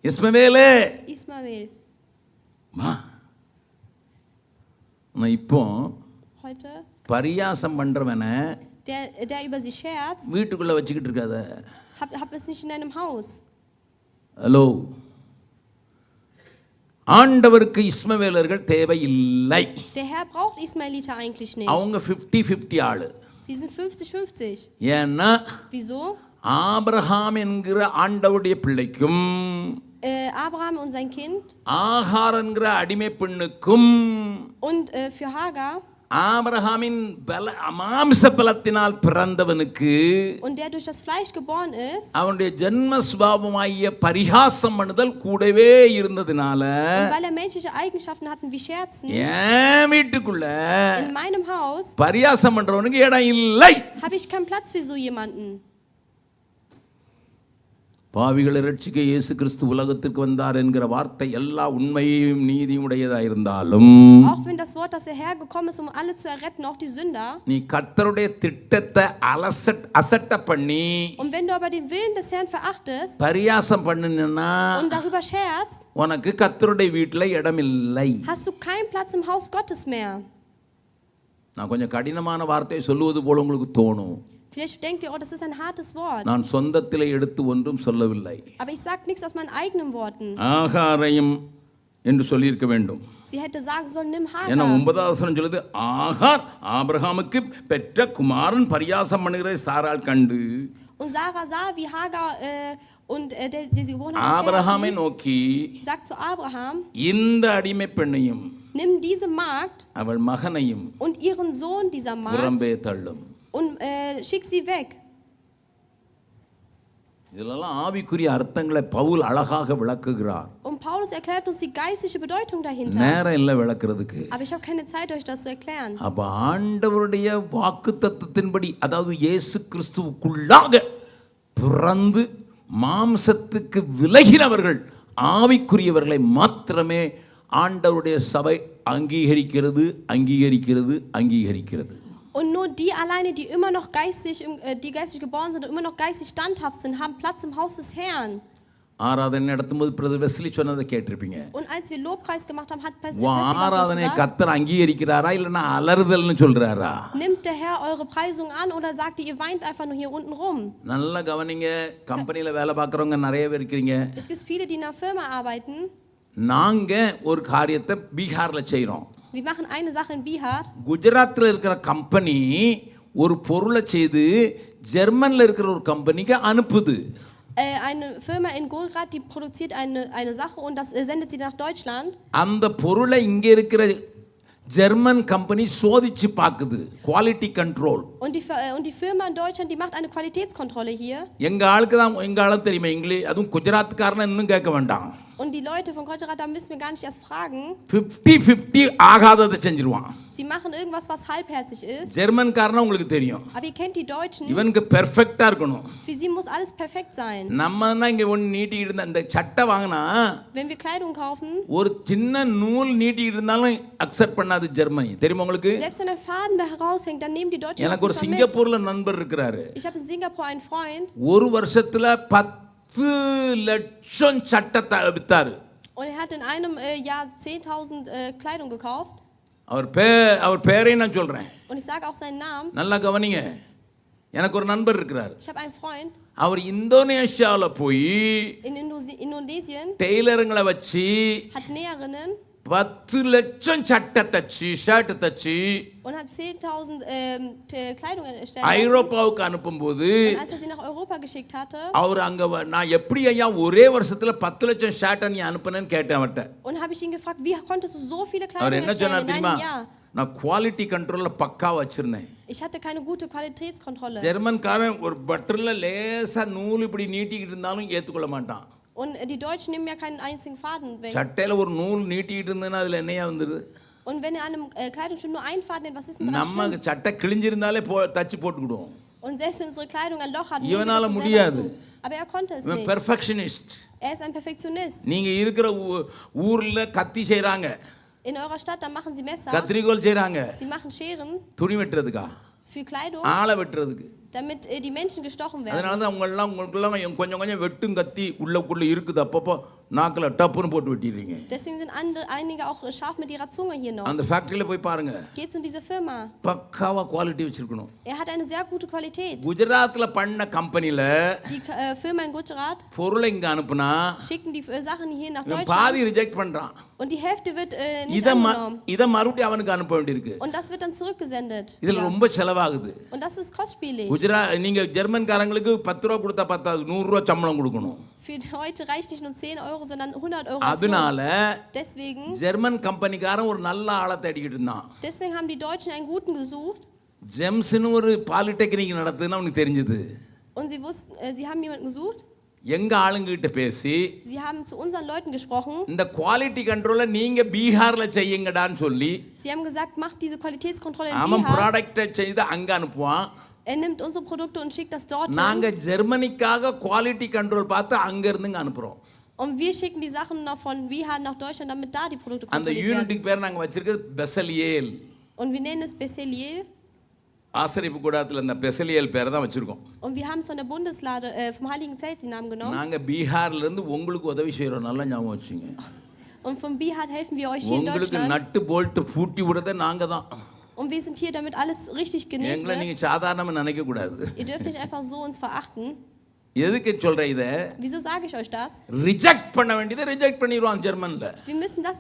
இஸ்மவேலே, Ismael. நான் இப்போ Heute, பரியாசம் பண்றவனை der über sie scherzt, வீட்டுக்குள்ள வச்சுக்கிட்டு இருக்காத. hab es nicht in deinem Haus. Hello, ஆண்டவருக்கு இஸ்மவேலர்கள் தேவையில்லை. Der Herr braucht Ismaeliter eigentlich nicht. அவங்க 50-50 ஆளு. Sie sind 50-50. ஏன்னா Wieso? ஆபிரகாம் என்கிற ஆண்டவருடைய பிள்ளைக்கும் Abraham und sein Kind ஆகார் என்கிற அடிமை பெண்ணுக்கும் und für Hagar ஆபிரகாமின் மாம்ச பலத்தினால் பிறந்தவனுக்கு und der durch das Fleisch geboren ist, அவனுடைய ஜென்ம சுபாவமாகிய பரிகாசம் பண்ணுதல் கூடவே இருந்ததினால, und weil er menschliche Eigenschaften hatten wie Scherzen, என் வீட்டுக்குள்ள in meinem Haus பரியாசம் பண்றவனுக்கு இடம் இல்லை. habe ich keinen Platz für so jemanden. பாவிகளை ரட்சிக்க இயேசு கிறிஸ்து உலகத்திற்கு வந்தார் என்கிற வார்த்தை எல்லா உண்மையும் நீதியும் உடையதாக இருந்தாலும், Auch wenn das Wort, dass er hergekommen ist, um alle zu erretten, auch die Sünder, நீ கர்த்தருடைய திட்டத்தை அசட்ட பண்ணி, und wenn du aber den Willen des Herrn verachtest பரியாசம் பண்ணினா, und darüber scherzt, உனக்கு கர்த்தருடைய வீட்டில் இடம் இல்லை. hast du keinen Platz im Haus Gottes mehr. நான் கொஞ்சம் கடினமான வார்த்தையை சொல்லுவது போல உங்களுக்கு தோணும். Vielleicht denkt ihr, oh, das ist ein hartes Wort. நான் சொந்தத்திலே எடுத்து ஒன்றும் சொல்லவில்லை. Aber ich sage nichts aus meinen eigenen Worten. ஆகாரையும் என்று சொல்லியிருக்க வேண்டும். Sie hätte sagen sollen, nimm ஏன்னா Hagar. 9வது வசனம் சொல்லுது, ஆகார் ஆபிரகாமுக்கு பெற்ற குமாரன் பரியாசம் பண்ணுகிற சாராள் கண்டு, Und Sarah sah, wie Hagar und der sie geboren hat, ஆபிரகாமை நோக்கி, sagt zu Abraham, இந்த அடிமை பெண்ணையும் nimm diese Magd அவள் மகனையும் und ihren Sohn dieser Magd புறம்பே தள்ளும். und schick sie weg. இதெல்லாம் ஆவிக்குரிய அர்த்தங்களை பவுல் அழகாக விளக்குகிறார். Und Paulus erklärt uns die geistliche Bedeutung dahinter. நேரம் இல்லை விளக்குறதுக்கு. Aber ich habe keine Zeit, euch das zu erklären. அப்ப ஆண்டவருடைய வாக்குத்தத்தத்தின்படி, அதாவது இயேசு கிறிஸ்துவுக்குள்ளாக பிறந்து மாம்சத்துக்கு விலகினவர்கள், ஆவிக்குரியவர்களை மாத்திரமே ஆண்டவருடைய சபை அங்கீகரிக்கிறது. Und nur die alleine, die immer noch geistig, die geistig geboren sind und immer noch geistig standhaft sind, haben Platz im Haus des Herrn. ஆராதனை நடத்தும்போது பிரதர் வெஸ்லி சொன்னதை கேட்டிருப்பீங்க. Und als wir Lobpreis gemacht haben, hat உன் Wesley was ஆராதனை gesagt? கர்த்தர் அங்கீகரிக்கிறாரா இல்லைன்னா அலறுதல்னு சொல்றாரா? Nimmt der Herr eure Preisung an oder sagt ihr, ihr weint einfach nur hier unten rum? நல்லா கவனிங்க. கம்பெனியில் வேலை பார்க்குறவங்க நிறைய பேர் இருக்கிறீங்க. Es gibt viele, die in einer Firma arbeiten. நாங்க ஒரு காரியத்தை பீகாரில் செய்கிறோம். Wir machen eine Sache in Bihar. குஜராத்தில் இருக்கிற கம்பெனி ஒரு பொருளை செய்து ஜெர்மனில் இருக்கிற ஒரு கம்பெனிக்கு அனுப்புது. Eine Firma in Gujarat, die produziert eine Sache und das sendet sie nach Deutschland. அந்த பொருளை இங்கே இருக்கிற ஜெர்மன் கம்பெனி சோதிச்சு பார்க்குது. Quality control. Und die Firma in Deutschland, die macht eine Qualitätskontrolle hier. எங்க ஆளுக்கு தான் எங்க ஆளுக்கு தெரியுமா இங்கிலீஷ். அதுவும் குஜராத்காரனை இன்னும் கேட்க வேண்டாம். Und die Leute von Gujarat, da müssen wir gar nicht erst fragen. 50-50 ஆகாததை செஞ்சிருவான். Sie machen irgendwas, was halbherzig ist. ஜெர்மன்காரனா உங்களுக்கு தெரியும். Aber ihr kennt die Deutschen. இவனுக்கு பெர்ஃபெக்ட்டா இருக்கணும். Für sie muss alles perfekt sein. நம்ம தான் இங்க ஒன்னு நீட்டிட்டு இருந்த அந்த சட்டை வாங்கினா Wenn wir Kleidung kaufen, ஒரு சின்ன நூல் நீட்டிட்டு இருந்தாலும் அக்செப்ட் பண்ணாது ஜெர்மனி. தெரியுமா உங்களுக்கு? selbst wenn ein Faden da heraushängt, dann nehmen die Deutschen எனக்கு ஒரு das nicht mit. சிங்கப்பூர்ல நண்பர் இருக்கிறாரு. Ich habe in Singapur einen Freund. ஒரு வருஷத்துல 10 லட்சம் சட்டை வித்தாரு. Und er hat in einem Jahr 10.000 Kleidung gekauft. அவர் பேரை நான் சொல்றேன். Und ich sage auch seinen Namen. நல்லா கவனிங்க. எனக்கு ஒரு நண்பர் இருக்கிறார். Ich habe einen Freund. அவர் இந்தோனேஷியால போய் In Indonesien டெய்லருங்களை வச்சு hat Näherinnen 10 லட்சம் சட்டை தச்சு ஷர்ட் தச்சு und hat 10.000 Kleidung erstellt. ஐரோப்பாவுக்கு அனுப்பும்போது Und als er sie nach Europa geschickt hatte, அவர் அங்க நான் எப்படி ஐயா ஒரே வருஷத்துல 10 லட்சம் ஷர்ட்டை நீ அனுப்புனேன்னு கேட்டேன் அவர்ட்ட. und habe ich ihn gefragt, wie konntest du so viele அவர் Kleidung என்ன சொன்னார் erstellen in தெரியுமா? einem Jahr? நான் குவாலிட்டி கண்ட்ரோல்ல பக்கா வச்சிருந்தேன். Ich hatte keine gute Qualitätskontrolle. ஜெர்மன்காரன் ஒரு பட்டர்ல லேசா நூல் இப்படி நீட்டிக்கிட்டு இருந்தாலும் ஏத்துக்கொள்ள மாட்டான். Und die Deutschen nehmen ja keinen einzigen Faden weg. சட்டையில ஒரு நூல் நீட்டிக்கிட்டு இருந்தேன்னா அதுல என்னையா வந்துருது? Und wenn er an einem Kleidungsstück nur einen Faden nimmt, was ist denn daran நம்ம schlimm? சட்டை கிழிஞ்சிருந்தாலே தச்சு போட்டுக்கிடுவோம். Und selbst wenn unsere Kleidung ein Loch hat, இவனால nehmen wir das முடியாது. selber zu. Aber er konnte es இவன் nicht. Perfectionist. Er ist ein Perfektionist. நீங்க இருக்கிற ஊர்ல கத்தி செய்றாங்க. In eurer Stadt, da machen sie Messer. கத்திரிக்கோல் செய்றாங்க. Sie machen Scheren துணி வெட்டுறதுக்கா? für Kleidung, ஆளை வெட்டுறதுக்கு. damit die Menschen gestochen werden. அதனால தான் உங்களுக்கெல்லாம் கொஞ்சம் கொஞ்சம் வெட்டும் கத்தி உள்ளக்குள்ள இருக்குது. அப்பப்போ நாக்கில் டப்புன்னு போட்டு வெட்டிடுறீங்க. Deswegen sind einige auch scharf mit ihrer Zunge hier noch. அந்த ஃபேக்டரியில போய் பாருங்க. Geht zu dieser Firma. பக்காவா குவாலிட்டி வச்சிருக்கணும். Er hat eine sehr gute Qualität. குஜராத்ல பண்ண கம்பெனில Die Firma in Gujarat பொருளை இங்க அனுப்புனா schicken die Sachen hier nach இவன் Deutschland பாதி ரிஜெக்ட் பண்றான். und die Hälfte wird nicht angenommen. இத மறுபடியும் அவனுக்கு அனுப்ப வேண்டியிருக்கு. Und das wird dann zurückgesendet. இதுல ரொம்ப செலவாகுது. Und das ist kostspielig. நீங்க ஜெர்மன்காரங்களுக்கு 10 ரூபா கொடுத்தா பத்தாது, 100 ரூபா சம்பளம் கொடுக்கணும். Für heute reicht nicht nur 10 Euro, sondern 100 Euro. அதனால Deswegen ஜெர்மன் கம்பெனிக்காரன் ஒரு நல்ல ஆளை தேடிக்கிட்டு இருந்தான். Deswegen haben die Deutschen einen guten gesucht. ஜெம்ஸ்னு ஒரு பாலிடெக்னிக் நடத்துதுன்னு அவனுக்கு தெரிஞ்சது. Und sie wussten, sie haben jemanden gesucht. எங்க ஆளுங்கிட்ட பேசி Sie haben zu unseren Leuten gesprochen. இந்த குவாலிட்டி கண்ட்ரோலை நீங்க பீகார்ல செய்யுங்கடான்னு சொல்லி Sie haben gesagt, macht diese Qualitätskontrolle in அவன் Bihar. ப்ராடக்ட்டை செய்து அங்க அனுப்புவான். Er nimmt unsere Produkte und schickt das dorthin. நாங்க ஜெர்மனிக்காக குவாலிட்டி கண்ட்ரோல் பார்த்து அங்க இருந்துங்க அனுப்புறோம். Und wir schicken die Sachen noch von Bihar nach Deutschland, damit da die Produkte அந்த kontrolliert werden. யூனிட்டுக்கு பேர் நாங்க வச்சிருக்கிறது பெசலியேல். Und wir nennen es Bezaliel. ஆசரிப்பு கூடத்துல அந்த பெசலியேல் பேரை தான் வச்சிருக்கோம். Und wir haben es von der Bundeslade vom Heiligen Zelt den Namen genommen. நாங்க பீகார்ல இருந்து உங்களுக்கு உதவி செய்றோம், நல்லா ஞாபகம் வச்சுங்க. Und von Bihar helfen wir euch hier in உங்களுக்கு Deutschland. நட்டு போல்ட் பூட்டி விடுறதே நாங்க தான். Und wir sind hier, damit alles richtig genäht எங்களை wird. நீங்க சாதாரணமா நினைக்க கூடாது. Ihr dürft nicht einfach so uns verachten. எதுக்கு சொல்றேன் இத? Wieso sage ich euch das? Reject பண்ண வேண்டியதை ரிஜெக்ட் பண்ணிடுவான் ஜெர்மன்ல. Wir müssen das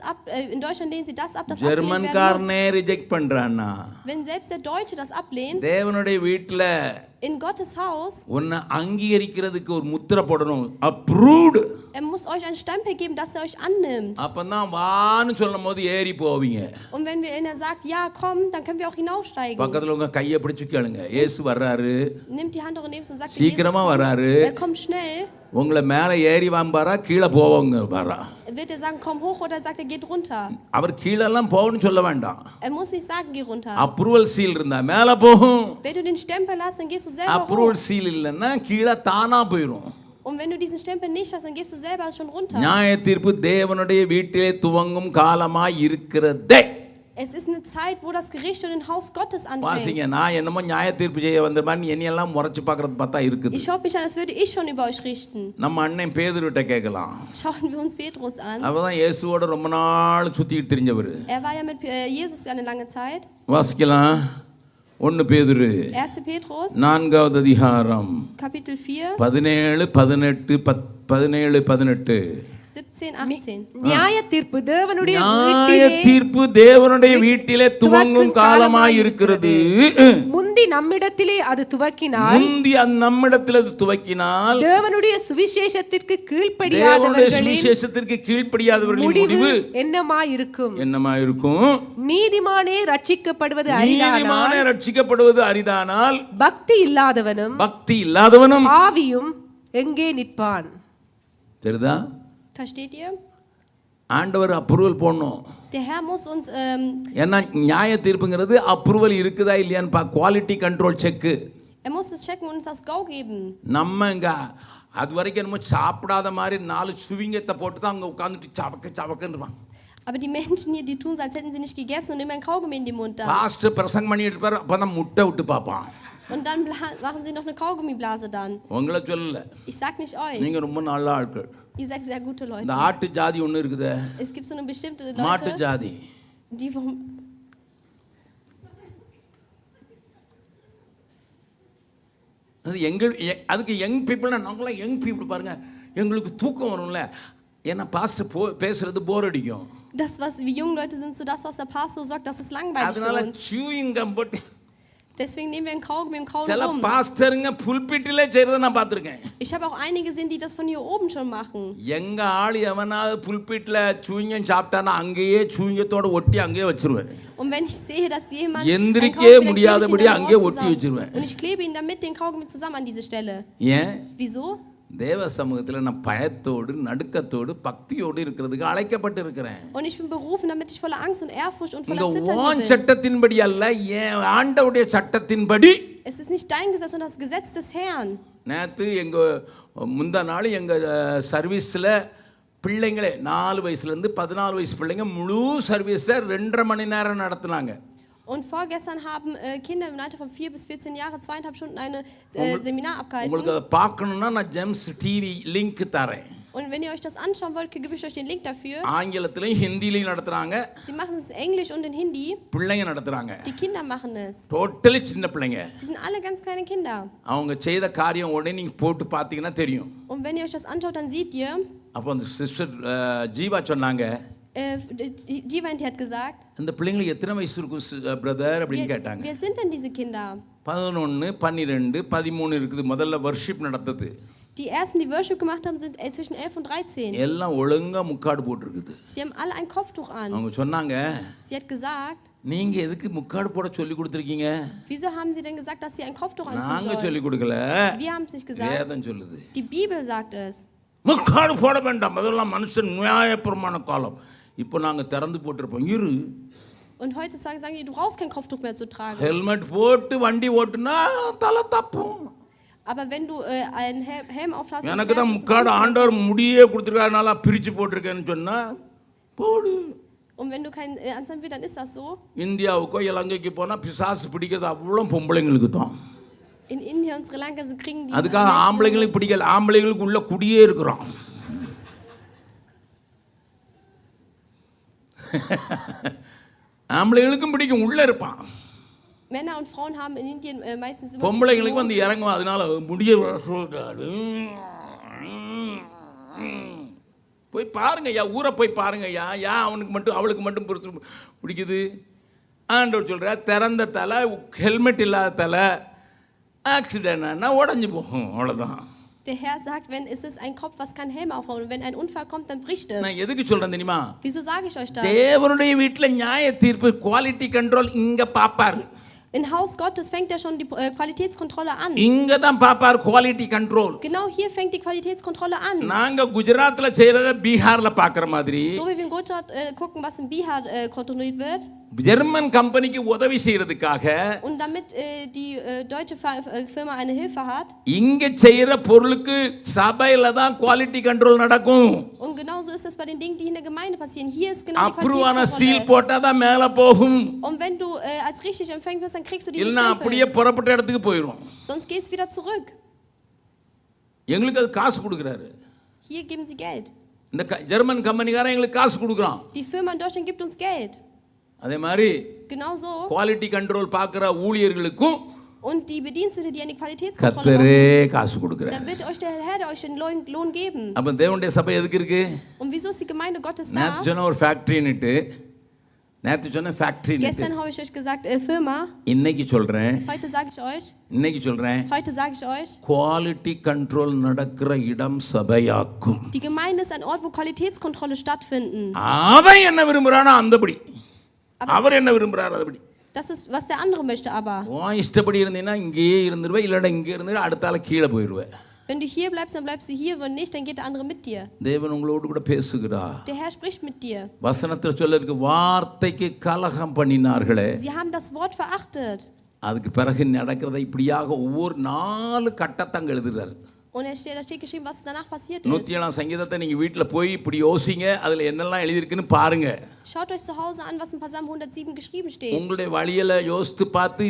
in Deutschland lehnen sie das ab, das abgelehnt werden ஜெர்மன்காரனே ரிஜெக்ட் பண்றான்னா muss. Wenn selbst der Deutsche das ablehnt, தேவனுடைய வீட்ல in Gottes Haus, உன்னை அங்கீகரிக்கிறதுக்கு ஒரு முத்திரை போடணும். Approved. er muss euch einen Stempel geben, dass er euch annimmt. அப்பதான் வான்னு சொல்லும்போது ஏறி போவீங்க. Und wenn er sagt, ja, komm, dann können wir auch hinaufsteigen. பக்கத்துல உங்க கையை பிடிச்சு கேளுங்க, இயேசு வர்றாரு, Nimmt die Hand eure neben und sagt, சீக்கிரமா வர்றாரு, er kommt schnell. உங்களை மேல ஏறி வாம்பாரா கீழே போவங்க பாரா? Wird er sagen, komm hoch, oder sagt er, geht runter? அவர் கீழெல்லாம் போகணும்னு சொல்ல வேண்டாம். Er muss nicht sagen, geh runter. Approval seal இருந்தா மேல போகும். Wenn du den Stempel hast, dann gehst du selber hoch. Approval seal இல்லைன்னா கீழே தானா போயிடும். Und wenn du diesen Stempel nicht hast, dann gehst du selber schon runter. நியாய தீர்ப்பு தேவனுடைய வீட்டிலே துவங்கும் காலமாய் இருக்கிறதே. Es ist eine Zeit, wo das Gericht und ein Haus Gottes anfängt. வாசிங்க. நான் என்னமோ நியாய தீர்ப்பு செய்ய வந்த மாதிரி என்னையெல்லாம் முறைச்சு பார்க்கறது பார்த்தா இருக்குது. Ich schaue mich an, als würde ich schon über euch richten. நம்ம அண்ணன் பேதுருட்ட கேட்கலாம். Schauen wir uns Petrus an. அவதான் இயேசுவோட ரொம்ப நாள் சுத்திட்டு திரிஞ்சவர். War ja mit Jesus eine lange Zeit. வாசிக்கலாம். 1 பேதுரு 1. Petrus 4வது அதிகாரம் Kapitel 4 17 18 17-18. நியாய தீர்ப்பு தேவனுடைய நியாய தீர்ப்பு தேவனுடைய வீட்டிலே துவங்கும் காலமாய் இருக்கிறது. முந்தி நம்மிடத்திலே அது துவக்கினால் நம்மிடத்தில் அது துவக்கினால் தேவனுடைய சுவிசேஷத்திற்கு கீழ்ப்படியாதவர்களின் முடிவு என்னமாயிருக்கும்? நீதிமானே ரட்சிக்கப்படுவது அரிதானால் பக்தி இல்லாதவனும் ஆவியும் எங்கே நிற்பான்? தெரியுதா? Versteht ihr? ஆண்டவர் அப்ரூவல் போடணும். Der Herr muss uns ஏன்னா நியாய தீர்ப்புங்கிறது அப்ரூவல் இருக்குதா இல்லையான்னு quality control check. muss es checken und uns das Go geben. நம்ம இங்க அது வரைக்கும் நம்ம சாப்பிடாத மாதிரி 4 சுவிங்கத்தை போட்டு தான் அங்க உட்கார்ந்துட்டு சவக்கன்றாங்க. Aber die Menschen hier, die tun so, als hätten sie nicht gegessen und nehmen ein Kaugummi in den Mund da. Pastor பிரசங்கம் பண்ணிட்டு இருப்பார், அப்பதான் முட்டை விட்டு பாப்பான். Und dann machen sie noch eine Kaugummiblase dann. உங்களை சொல்லல. Ich sag nicht euch. நீங்க ரொம்ப நல்ல ஆட்கள். Ihr seid sehr gute Leute. இந்த ஆட்டு ஜாதி ஒன்னு இருக்குது. Es gibt so eine bestimmte Leute. மாட்டு ஜாதி. Die vom அதுக்கு யங் பீப்புள்னா நாங்களாம் யங் பீப்புள் பாருங்க, எங்களுக்கு தூக்கம் வரும்ல. ஏன்னா பாஸ்டர் பேசுறது போர் அடிக்கும். Das, was wir jungen Leute sind, so das, was der Pastor sagt, das ist langweilig அதனால für uns. chewing gum போட்டு Deswegen nehmen wir ein Kaugummi und kauen சில rum. பாஸ்டருங்க புல்பிட்டிலே செய்றத நான் பார்த்திருக்கேன். Ich habe auch einige gesehen, die das von hier oben schon machen. எங்க ஆள் எவனாவது புல்பிட்ல சூயிங்கம் சாப்பிட்டானா அங்கேயே சூயிங்கத்தோட ஒட்டி அங்கேயே வச்சிருவேன். Und wenn ich sehe, dass jemand எந்திரிக்கவே முடியாதபடி அங்கேயே ஒட்டி வச்சிருவேன். und ich klebe ihn damit den Kaugummi zusammen an diese Stelle. ஏன்? Wieso? தேவ சமூகத்துல நான் பயத்தோடு நடுக்கத்தோடு பக்தியோடு இருக்கிறதுக்கு அழைக்கப்பட்டு இருக்கிறேன். Und ich bin berufen, damit ich voller Angst und Ehrfurcht und voller உங்க Zittern வான் bin. சட்டத்தின்படி அல்ல, என் ஆண்டவருடைய சட்டத்தின்படி. Es ist nicht dein Gesetz, sondern das Gesetz des Herrn. நேத்து எங்க முந்தா நாள் எங்க சர்வீஸ்ல பிள்ளைங்களே 4 வயசுல இருந்து 14 வயசு பிள்ளைங்க முழு சர்வீஸை 2.5 மணி நேரம் நடத்துனாங்க. Und vorgestern haben Kinder im Alter von 4 bis 14 Jahre 2,5 Stunden eine Seminar abgehalten. உங்களுக்கு அதை பார்க்கணும்னா நான் ஜெம்ஸ் டிவி லிங்க் தரேன். Und wenn ihr euch das anschauen wollt, gebe ich euch den Link dafür. ஆங்கிலத்திலயும் ஹிந்திலயும் நடத்துறாங்க. Sie machen es in Englisch und in Hindi. பிள்ளைங்க நடத்துறாங்க. Die Kinder machen es. Totally சின்ன பிள்ளைங்க. Sie sind alle ganz kleine Kinder. அவங்க செய்த காரியம் உடனே நீங்க போட்டு பார்த்தீங்கன்னா தெரியும். Und wenn ihr euch das anschaut, dann seht ihr. அப்போ அந்த சிஸ்டர் ஜீவா சொன்னாங்க, die hat gesagt, அந்த பிள்ளைங்களுக்கு எத்தனை வயசு இருக்கும் பிரதர் அப்படின்னு கேட்டாங்க. Wie alt sind denn diese Kinder? 11, 12, 13 இருக்குது. முதல்ல வர்ஷிப் நடந்தது. Die ersten, die Worship gemacht haben, sind zwischen 11 und 13. எல்லாம் ஒழுங்கா முக்காடு போட்டுருக்குது. Sie haben alle ein Kopftuch an. அவங்க சொன்னாங்க, Sie hat gesagt, நீங்க எதுக்கு முக்காடு போட சொல்லி கொடுத்திருக்கீங்க? Wieso haben Sie denn gesagt, dass Sie ein Kopftuch anziehen நாங்க sollen? சொல்லி கொடுக்கல. Wir haben es nicht gesagt. வேதம் சொல்லுது. Die Bibel sagt es. முக்காடு போட வேண்டாம், அதெல்லாம் மனுஷன் நியாயப்பிரமாண காலம். இப்போ நாங்க திறந்து போட்டுருப்போம். இரு. Und heute sagen die, du brauchst kein Kopftuch mehr zu tragen. Helmet போட்டு வண்டி ஓட்டுனா தலை தப்பும். Aber wenn du einen Helm aufhast, எனக்கு தான் முக்காடு ஆண்டவர் முடியே கொடுத்துருக்காருனால பிரிச்சு போட்டிருக்கேன்னு சொன்னா போடு. Und wenn du keinen anziehen willst, dann ist das so. இந்தியாவுக்கோ இலங்கைக்கு போனா பிசாசு பிடிக்கிறது அவ்வளோ பொம்பளைங்களுக்கு தான். In India und Sri Lanka kriegen die. அதுக்காக ஆம்பளைங்களுக்கு பிடிக்கல, ஆம்பளைங்களுக்கு உள்ள குடியே இருக்கிறோம். ஆம்பளைங்களுக்கும் பிடிக்கும், உள்ள இருப்பான். Männer und Frauen haben in Indien meistens immer. பொம்பளைங்களுக்கு வந்து இறங்குவோம், அதனால முடிய சொல்றாரு. போய் பாருங்க ஐயா, ஊரை போய் பாருங்க ஐயா. அவனுக்கு மட்டும் அவளுக்கு மட்டும் பிடிக்குது. ஆண்டவர் சொல்ற திறந்த தலை, ஹெல்மெட் இல்லாத தலை, ஆக்சிடென்ட் ஆனா உடஞ்சி போகும், அவ்வளோதான். Der Herr sagt, wenn es ist ein Kopf, was kein Helm aufhauen, und wenn ein Unfall kommt, dann bricht es. நான் எதுக்கு சொல்றேன் தெரியுமா? Wieso sage ich euch das? தேவனுடைய வீட்டில் நியாய தீர்ப்பு குவாலிட்டி கண்ட்ரோல் இங்க பாப்பாரு. In Haus Gottes fängt ja schon die Qualitätskontrolle an. இங்க தான் பாப்பார் quality control. Genau hier fängt die Qualitätskontrolle an. நாங்க குஜராத்ல செய்யறத பீகார்ல பாக்குற மாதிரி So wie wir in Gujarat gucken, was in Bihar kontrolliert wird. German கம்பெனிக்கு உதவி செய்யறதுக்காக Und damit die deutsche Firma eine Hilfe hat. இங்க செய்யற பொருளுக்கு சபையில தான் குவாலிட்டி கண்ட்ரோல் நடக்கும். Und genauso ist es bei den Dingen, die in der Gemeinde passieren. Hier ist genau die அப்ரூவான சீல் Qualitätskontrolle. போட்டா தான் மேல போகும். Und wenn du als richtig empfängt wirst, dann kriegst du diese இல்லனா அப்படியே Stempel. புறப்பட்ட இடத்துக்கு போயிடும். Sonst gehst du wieder zurück. எங்களுக்கு அது காசு கொடுக்கறாரு. Hier geben sie Geld. இந்த ஜெர்மன் கம்பெனிக்காரன் எங்களுக்கு காசு கொடுக்கறான். Die Firma in Deutschland gibt uns Geld. அதே மாதிரி Genauso. குவாலிட்டி கண்ட்ரோல் பார்க்குற ஊழியர்களுக்கும் Und die Bedienstete, die an die Qualitätskontrolle கர்த்தரே machen, காசு கொடுக்குறார். dann wird euch der Herr, der euch den Lohn geben. அப்போ தேவனுடைய சபை எதுக்கு இருக்கு? Und wieso ist die Gemeinde Gottes da? நேற்று சொன்ன ஒரு ஃபேக்டரின்னுட்டு நேற்று சொன்ன ஃபேக்டரின்னுட்டு Gestern habe ich euch gesagt, Firma. இன்னைக்கு சொல்கிறேன் Heute sage ich euch. இன்னைக்கு சொல்கிறேன் Heute sage ich euch. Quality control நடக்கிற இடம் சபையாக்கும். Die Gemeinde ist ein Ort, wo Qualitätskontrolle stattfinden. அவன் என்ன விரும்புகிறானோ அந்தபடி அவர் என்ன விரும்புகிறார் அதுபடி. Das ist, was der andere möchte, aber. உன் இஷ்டப்படி இருந்தீங்கன்னா இங்கேயே இருந்துருவேன், இல்லைன்னா இங்கே இருந்து அடுத்தால கீழே போயிடுவேன். Wenn du hier bleibst, dann bleibst du hier, wenn nicht, dann geht der andere mit dir. தேவன் உங்களோடு கூட பேசுகிறார். Der Herr spricht mit dir. வசனத்தில் சொல்ல இருக்கு, வார்த்தைக்கு கலகம் பண்ணினார்களே. Sie haben das Wort verachtet. அதுக்கு பிறகு நடக்கிறத இப்படியாக ஒவ்வொரு 4 கட்டத்தங்க எழுதுறாரு. Und da steht geschrieben, was danach passiert ist. 107 சங்கீதத்தை நீங்க வீட்டில் போய் இப்படி யோசிங்க, அதுல என்னெல்லாம் எழுதியிருக்குன்னு பாருங்க. Schaut euch zu Hause an, was in Psalm 107 geschrieben steht. உங்களுடைய வழியில யோசித்து பார்த்து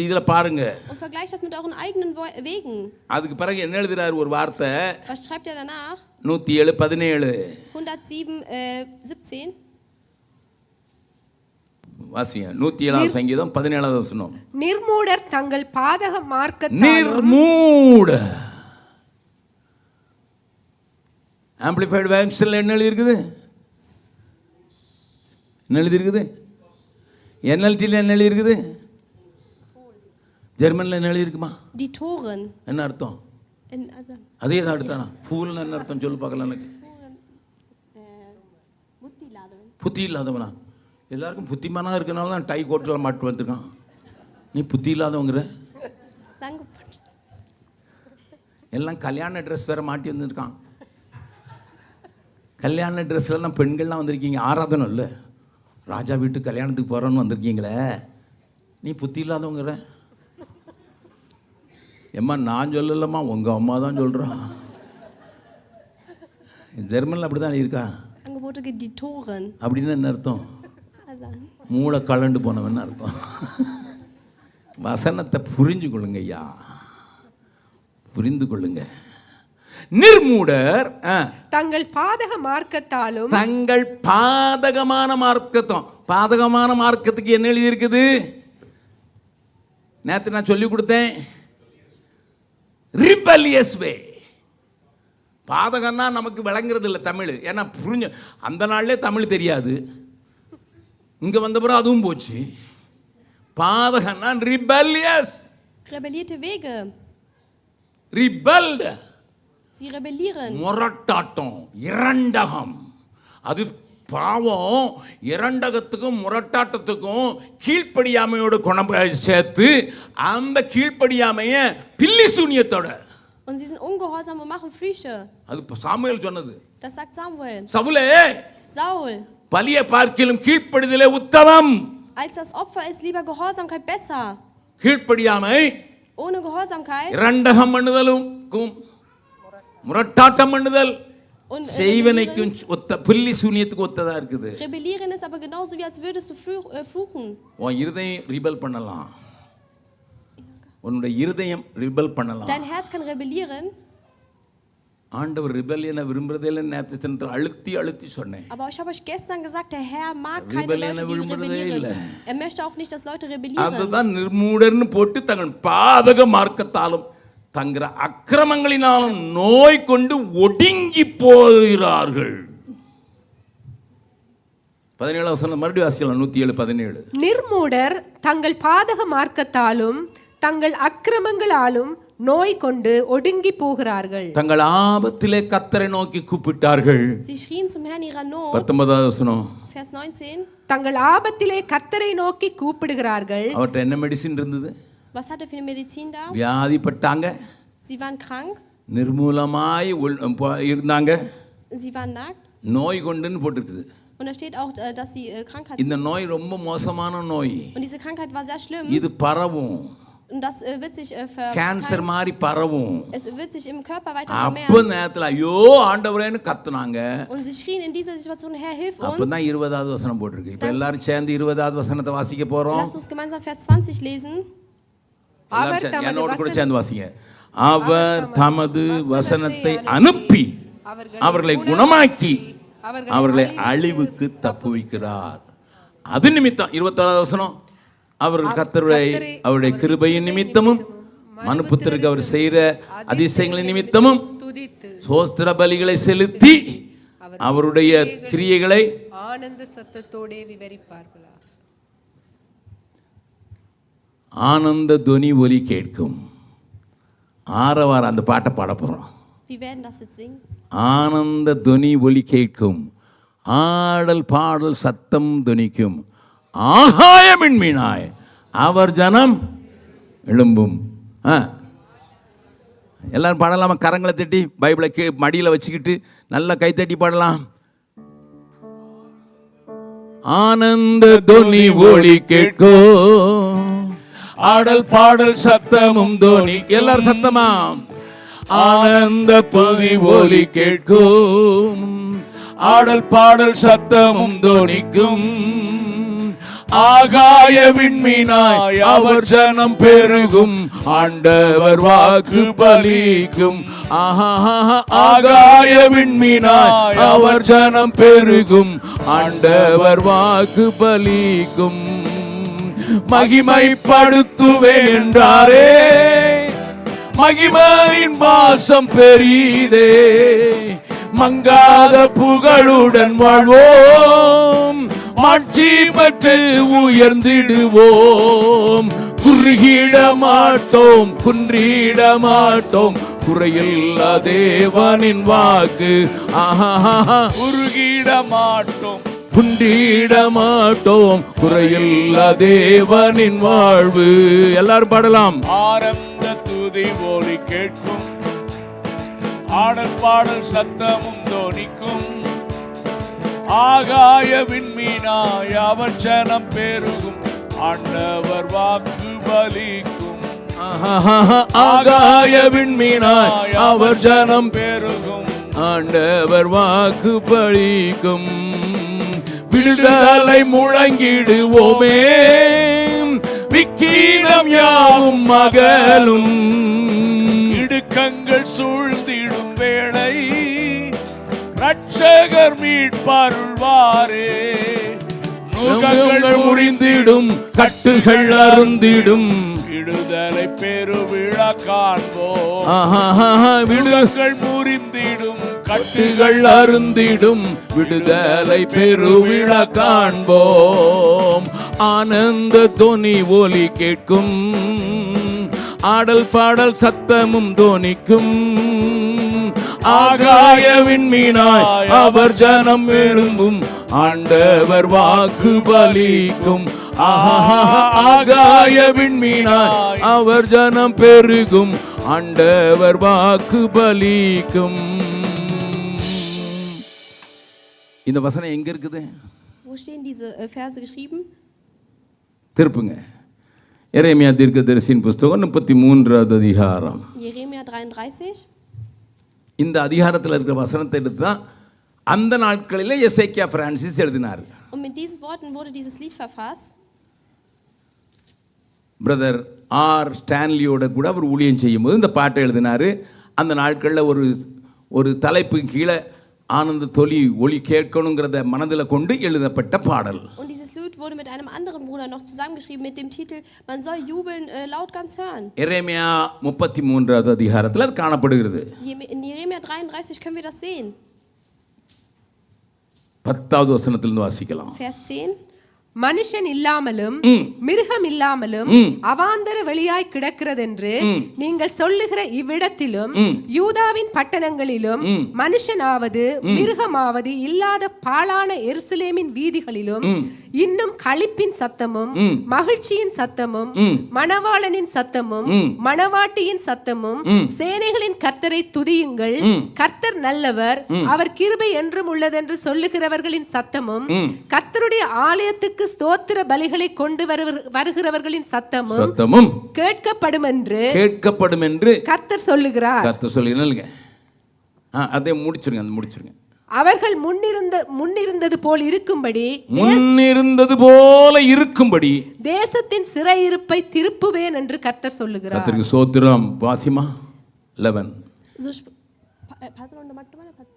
இதுல பாருங்க. Und vergleicht das mit euren eigenen Wegen. அதுக்கு பிறகு என்ன எழுதுறாரு ஒரு வார்த்தை? Was schreibt er danach? 107:17. 107:17. வாசிங்க. 107 சங்கீதம் 17வது வசனம். நிர்மூடர் தங்கள் பாதக மார்க்கத்தாலும் நிர்மூட ஆம்பிளிஃபைடு வேர்ஷன்ல என்ன எழுதி இருக்குது? என்ன எழுதி இருக்குது? NLTல என்ன எழுதி இருக்குது? ஜெர்மன்ல என்ன எழுதி இருக்குமா? Die Toren. என்ன அர்த்தம்? அதே தான் அர்த்தம். ஃபூல்னு என்ன அர்த்தம் சொல்லு பார்க்கலாம் எனக்கு. புத்தி இல்லாதவனா? எல்லாருக்கும் புத்திமானா இருக்கனால தான் டை கோட்டில் மாட்டு வந்துருக்கான். நீ புத்தி இல்லாதவங்கிற? எல்லாம் கல்யாண ட்ரெஸ் வேற மாட்டி வந்துருக்கான். கல்யாண ட்ரெஸ்ஸில் தான் பெண்கள்லாம் வந்திருக்கீங்க. ஆராதனை இல்லை, ராஜா வீட்டு கல்யாணத்துக்கு போகிறோன்னு வந்திருக்கீங்களே. நீ புத்தி இல்லாதவங்கிற? எம்மா நான் சொல்லலம்மா, உங்கள் அம்மா தான் சொல்கிறான். ஜெர்மனில் அப்படி தான் இருக்கா? அப்படின்னு என்ன அர்த்தம்? மூளை கலண்டு போனவன்னு அர்த்தம். வசனத்தை புரிஞ்சு கொள்ளுங்க ஐயா, புரிந்து கொள்ளுங்க. நிர்மூடர் தங்கள் பாதக மார்க்கத்தாலும், தங்கள் பாதகமான மார்க்கத்தும். பாதகமான மார்க்கத்துக்கு என்ன எழுதி இருக்குது? நேற்று நான் சொல்லி கொடுத்தேன், ரிபலியஸ் வே. பாதகம்னா நமக்கு விளங்குறது இல்லை தமிழ். ஏன்னா புரிஞ்சு அந்த நாள்லே தமிழ் தெரியாது, இங்கே வந்த பிறகு அதுவும் போச்சு. பாதகம்னா rebellious. Rebellierte Wege. Rebelled. Sie rebellieren. முரட்டாட்டம், இரண்டகம். அது பாவம். இரண்டகத்துக்கும் முரட்டாட்டத்துக்கும் கீழ்ப்படியாமையோட குணம் சேர்த்து அந்த கீழ்ப்படியாமைய பில்லி சூனியத்தோட. Und sie sind ungehorsam und machen Flüche. அது சாமுவேல் சொன்னது. Das sagt Samuel. சவுலே, Saul, பலியை பார்க்கிலும் கீழ்ப்படிதலே உத்தமம். als das Opfer ist lieber Gehorsamkeit besser. கீழ்ப்படியாமை Ohne Gehorsamkeit இரண்டகம் பண்ணுதலும் முரட்டாட்டம் பண்ணுதல் und செய்வனைக்கும் ஒத்த பில்லி சூனியத்துக்கு ஒத்ததா இருக்குது. rebellieren ist aber genauso wie als würdest du fluchen. உன் இருதயம் ரிபல் பண்ணலாம், உன்னுடைய இருதயம் ரிபல் பண்ணலாம். Dein Herz kann rebellieren. ஆண்டவர் ரிபல்லியனை விரும்புறதே இல்லை. நேற்று அழுத்தி அழுத்தி சொன்னேன். Aber ich habe euch gestern gesagt, der Herr mag keine Leute, die rebellieren. Er möchte auch nicht, dass Leute rebellieren. அதுதான் நிர்மூடர்னு போட்டு தங்கள் பாதக மார்க்கத்தாலும் தங்கிற அக்கிரமங்களினாலும் நோய் கொண்டு ஒடுங்கி போகிறார்கள். 17 வசனம் மறுபடியும் வாசிக்கலாம். 107:17. நிர்மூடர் தங்கள் பாதக மார்க்கத்தாலும் தங்கள் அக்கிரமங்களாலும் நோய் கொண்டு ஒடுங்கி போகிறார்கள். தங்கள் ஆபத்திலே கர்த்தரை நோக்கி கூப்பிட்டார்கள். Sie schrien zum Herrn ihrer Not. 19வது வசனம். Vers 19. தங்கள் ஆபத்திலே கர்த்தரை நோக்கி கூப்பிடுகிறார்கள். அவர்ட்ட என்ன மெடிசின் இருந்தது? Was hatte für eine Medizin da? வியாதிப்பட்டாங்க, Sie waren krank, நிர்மூலமாய் இருந்தாங்க, sie waren nackt. நோய் கொண்டுன்னு போட்டிருக்குது. Und da steht auch, dass sie krank hatten. இந்த நோய் ரொம்ப மோசமான நோய். Und diese Krankheit war sehr schlimm. இது பரவும். Und das wird sich cancer மாதிரி பரவும். es wird sich im Körper weiter அப்ப vermehren. நேரத்துல ஐயோ ஆண்டவரேன்னு கத்துனாங்க. Und sie schrien in dieser Situation, Herr, hilf uns. அப்பதான் 20வது வசனம் போட்டிருக்கு. இப்ப எல்லாரும் சேர்ந்து 20வது வசனத்தை வாசிக்க போறோம். Lasst uns gemeinsam Vers 20 lesen. என்னோட கூட சேர்ந்து வாசிங்க. அவர் தமது வசனத்தை அனுப்பி அவர்களை குணமாக்கி அவர்களை அழிவுக்கு தப்புவிக்கிறார். அது நிமித்தம் 21வது வசனம், அவர்கள் கர்த்தருடைய அவருடைய கிருபையின் நிமித்தமும் மனுபுத்திரருக்கு அவர் செய்கிற அதிசயங்களின் நிமித்தமும் சோஸ்திர பலிகளை செலுத்தி அவருடைய கிரியைகளை ஆனந்த சத்தத்தோட விவரிப்பார்களா? ஆனந்த துனி ஒலி கேட்கும். ஆரவாரம் அந்த பாட்டை பாட போறோம். Wir werden das jetzt singen. ஆனந்த துனி ஒலி கேட்கும், ஆடல் பாடல் சத்தம் துணிக்கும், ஆகாயமின் மீனாய் அவர் ஜனம் எழும்பும். எல்லாரும் பாடலாமா? கரங்களை தட்டி பைபிளை மடியில் வச்சுக்கிட்டு நல்லா கைத்தட்டி பாடலாம். ஆனந்த துனி ஒலி கேட்கும், ஆடல் பாடல் சத்தமும் தோனி. எல்லாரும் சத்தமா? ஆனந்த துதி ஒலி கேட்கும், ஆடல் பாடல் சத்தமும் தோனிக்கும், ஆகாய விண்மீனாய் அவர் ஜனம் பெருகும், ஆண்டவர் வாக்கு பலிக்கும். ஆகாய விண்மீனாய் அவர் ஜனம் பெருகும், ஆண்டவர் வாக்கு பலிக்கும். மகிமைப்படுத்துவேன் என்றாரே, மகிமையின் வாசம் பெரிதே, மங்காத புகழுடன் வாழ்வோம், மாட்சி பெற்று உயர்ந்திடுவோம். குறுகிட மாட்டோம், குன்றிட மாட்டோம், குறையில்லா தேவனின் வாக்கு. குறுகிட மாட்டோம், குன்றிட மாட்டோம், குறையில்லா தேவனின் வாழ்வு. எல்லாரும் பாடலாம். ஆனந்த துதி ஒலி கேட்கும், ஆடல் பாடல் சத்தமும் தோனிக்கும், ஆகாய விண்மீனாய் அவர் ஜனம் பெருகும், ஆண்டவர் வாக்கு பலிக்கும். ஆகாய விண்மீனாய் அவர் ஜனம் பெருகும், ஆண்டவர் வாக்கு பலிக்கும். விடுதலை முழங்கிடுவோமே, விக்கீதம் யாவும் மகளும், இடுக்கங்கள் சூழ்ந்திடும் வேளை ரட்சகர் மீட்பருள்வாரே. நுகங்கள் முறிந்திடும், கட்டுகள் அருந்திடும், விடுதலை பெருவிழா காண்போம். விடுதல் முறிந்திடும், கட்டுகள் அருந்திடும், விடுதலை பெருவிழா காண்போம். ஆனந்த தொனி ஒலி கேட்கும், ஆடல் பாடல் சத்தமும் தோனிக்கும், ஆகாய விண்மீனாய் அவர் ஜனம் எழும்பும், ஆண்டவர் வாக்கு பலிக்கும். ஆகாய விண்மீனாய் அவர் ஜனம் பெருகும், ஆண்டவர் வாக்கு பலிக்கும். இந்த வசனம் எங்க இருக்குது? Wo stehen diese Verse geschrieben? திருப்புங்க. எரேமியா தீர்க்கதரிசியின் புஸ்தகம் 33வது அதிகாரம். Jeremia 33. இந்த அதிகாரத்தில் இருக்கிற வசனத்தை எடுத்து தான் அந்த நாட்களிலே எசேக்கியா பிரான்சிஸ் எழுதினார். Und mit diesen Worten wurde dieses Lied verfasst. Brother R ஸ்டான்லியோட கூட அவர் ஊழியம் செய்யும்போது இந்த பாட்டை எழுதினார். அந்த நாட்களில் ஒரு தலைப்பு கீழே ஆனந்த தொலி ஒலி கேட்கணுங்கிறத மனதில் கொண்டு எழுதப்பட்ட பாடல். Und dieses Lied wurde mit einem anderen Bruder noch zusammengeschrieben mit dem Titel Man soll jubeln laut ganz hören. எரேமியா 33வது அதிகாரத்தில் அது காணப்படுகிறது. In Jeremia 33 können wir das sehen. 10வது வசனத்திலிருந்து வாசிக்கலாம். Vers 10. மனுஷன் இல்லாமலும் மிருகம் இல்லாமலும் அவாந்தர வெளியாய் கிடக்கிறதென்று நீங்கள் சொல்லுகிற இவ்விடத்திலும் யூதாவின் பட்டணங்களிலும் மனுஷனாவது மிருகமாவது இல்லாத பாழான எருசலேமின் வீதிகளிலும் இன்னும் களிப்பின் சத்தமும் மகிழ்ச்சியின் சத்தமும் மணவாளனின் சத்தமும் மணவாட்டியின் சத்தமும் சேனைகளின் கர்த்தரை துதியுங்கள், கர்த்தர் நல்லவர், அவர் கிருபை என்றும் உள்ளதென்று சொல்லுகிறவர்களின் சத்தமும் கர்த்தருடைய ஆலயத்துக்கு ஸ்தோத்திர பலிகளை கொண்டு வருகிறவர்களின் சத்தமும் கேட்கப்படும் என்று கர்த்தர் சொல்லுகிறார். கர்த்தர் சொல்லுங்க. அதை முடிச்சிருங்க. அவர்கள் முன்னிருந்தது போல இருக்கும்படி தேசத்தின் சிறையிருப்பை திருப்புவேன் என்று கர்த்தர் சொல்லுகிறார். கர்த்தருக்கு ஸ்தோத்திரம். Wasima 11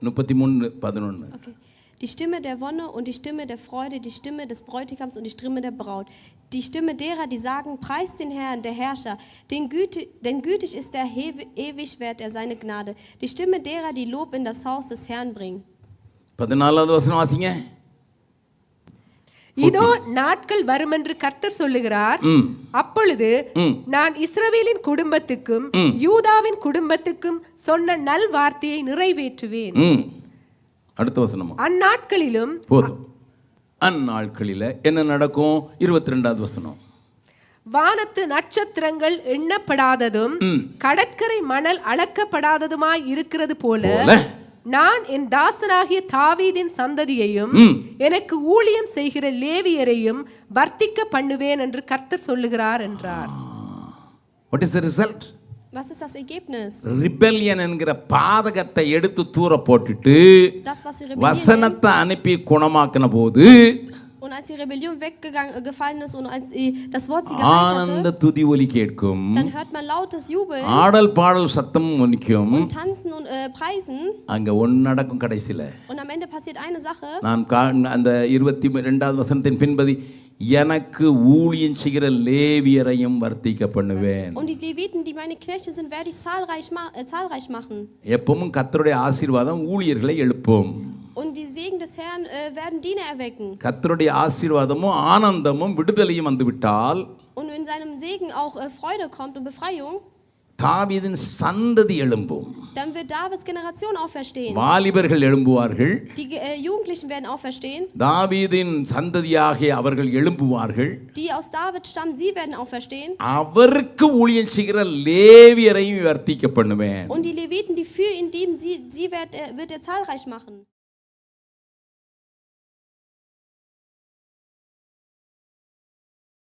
33:11. Okay. Die Stimme der Wonne und die Stimme der Freude, die Stimme des Bräutigams und die Stimme der Braut. Die Stimme derer, die sagen, preist den Herrn, der Herrscher, denn gütig ist er, ewig währt er seine Gnade. Die Stimme derer, die Lob in das Haus des Herrn bringen. 14வது வசனம் வாசிங்க. இதோ நாட்கள் வரும் என்று கர்த்தர் சொல்லுகிறார், அப்பொழுது நான் இஸ்ரவேலின் குடும்பத்துக்கும் யூதாவின் குடும்பத்துக்கும் சொன்ன நல் வார்த்தையை நிறைவேற்றுவேன். அடுத்த வசனம். அந்நாட்களிலும் போதும். அந்நாட்களில என்ன நடக்கும்? 22வது வசனம். வானத்து நட்சத்திரங்கள் எண்ணப்படாததும் கடற்கரை மணல் அளக்கப்படாததுமாய் இருக்கிறது போல நான் என் தாசனாகிய தாவீதின் சந்ததியையும் எனக்கு ஊழியம் செய்கிற லேவியரையும் வர்த்திக்க பண்ணுவேன் என்று கர்த்தர் சொல்லுகிறார் என்றார். What is the result? Was ist das Ergebnis? Rebellion என்கிற பாதகத்தை எடுத்து தூர போட்டுட்டு வசனத்தை அனுப்பி குணமாக்கின போது und als die Rebellion weggefallen ist und als das Wort sie geheilt ஆனந்த துதி ஒலி கேட்கும். dann hört man lautes Jubeln ஆடல் பாடல் சத்தம் ஒலிக்கும். und tanzen und preisen. அங்க ஒன்னு நடக்கும் கடைசில. und am Ende passiert eine Sache. நான் அந்த 22வது வசனத்தின் பின்பதி எனக்கு ஊழியம் செய்கிற லேவியரையும் வர்த்திக்க பண்ணுவேன். und die Leviten, die meine Knechte sind, werde ich zahlreich machen. எப்பவும் கர்த்தருடைய ஆசீர்வாதம் ஊழியர்களை எழுப்பும். und die Segen des Herrn werden Diener erwecken. கர்த்தருடைய ஆசீர்வாதமும் ஆனந்தமும் விடுதலையும் வந்துவிட்டால் und wenn seinem Segen auch Freude kommt und Befreiung, தாவீதின் சந்ததி எழும்பும். dann wird Davids Generation auferstehen. வாலிபர்கள் எழும்புவார்கள். die Jugendlichen werden auferstehen. தாவீதின் சந்ததியாகிய அவர்கள் எழும்புவார்கள். die aus David stammen, sie werden auferstehen. அவருக்கு ஊழியம் செய்கிற லேவியரையும் வர்த்திக்க பண்ணுவேன். und die Leviten, die für ihn dienen, sie wird er zahlreich machen.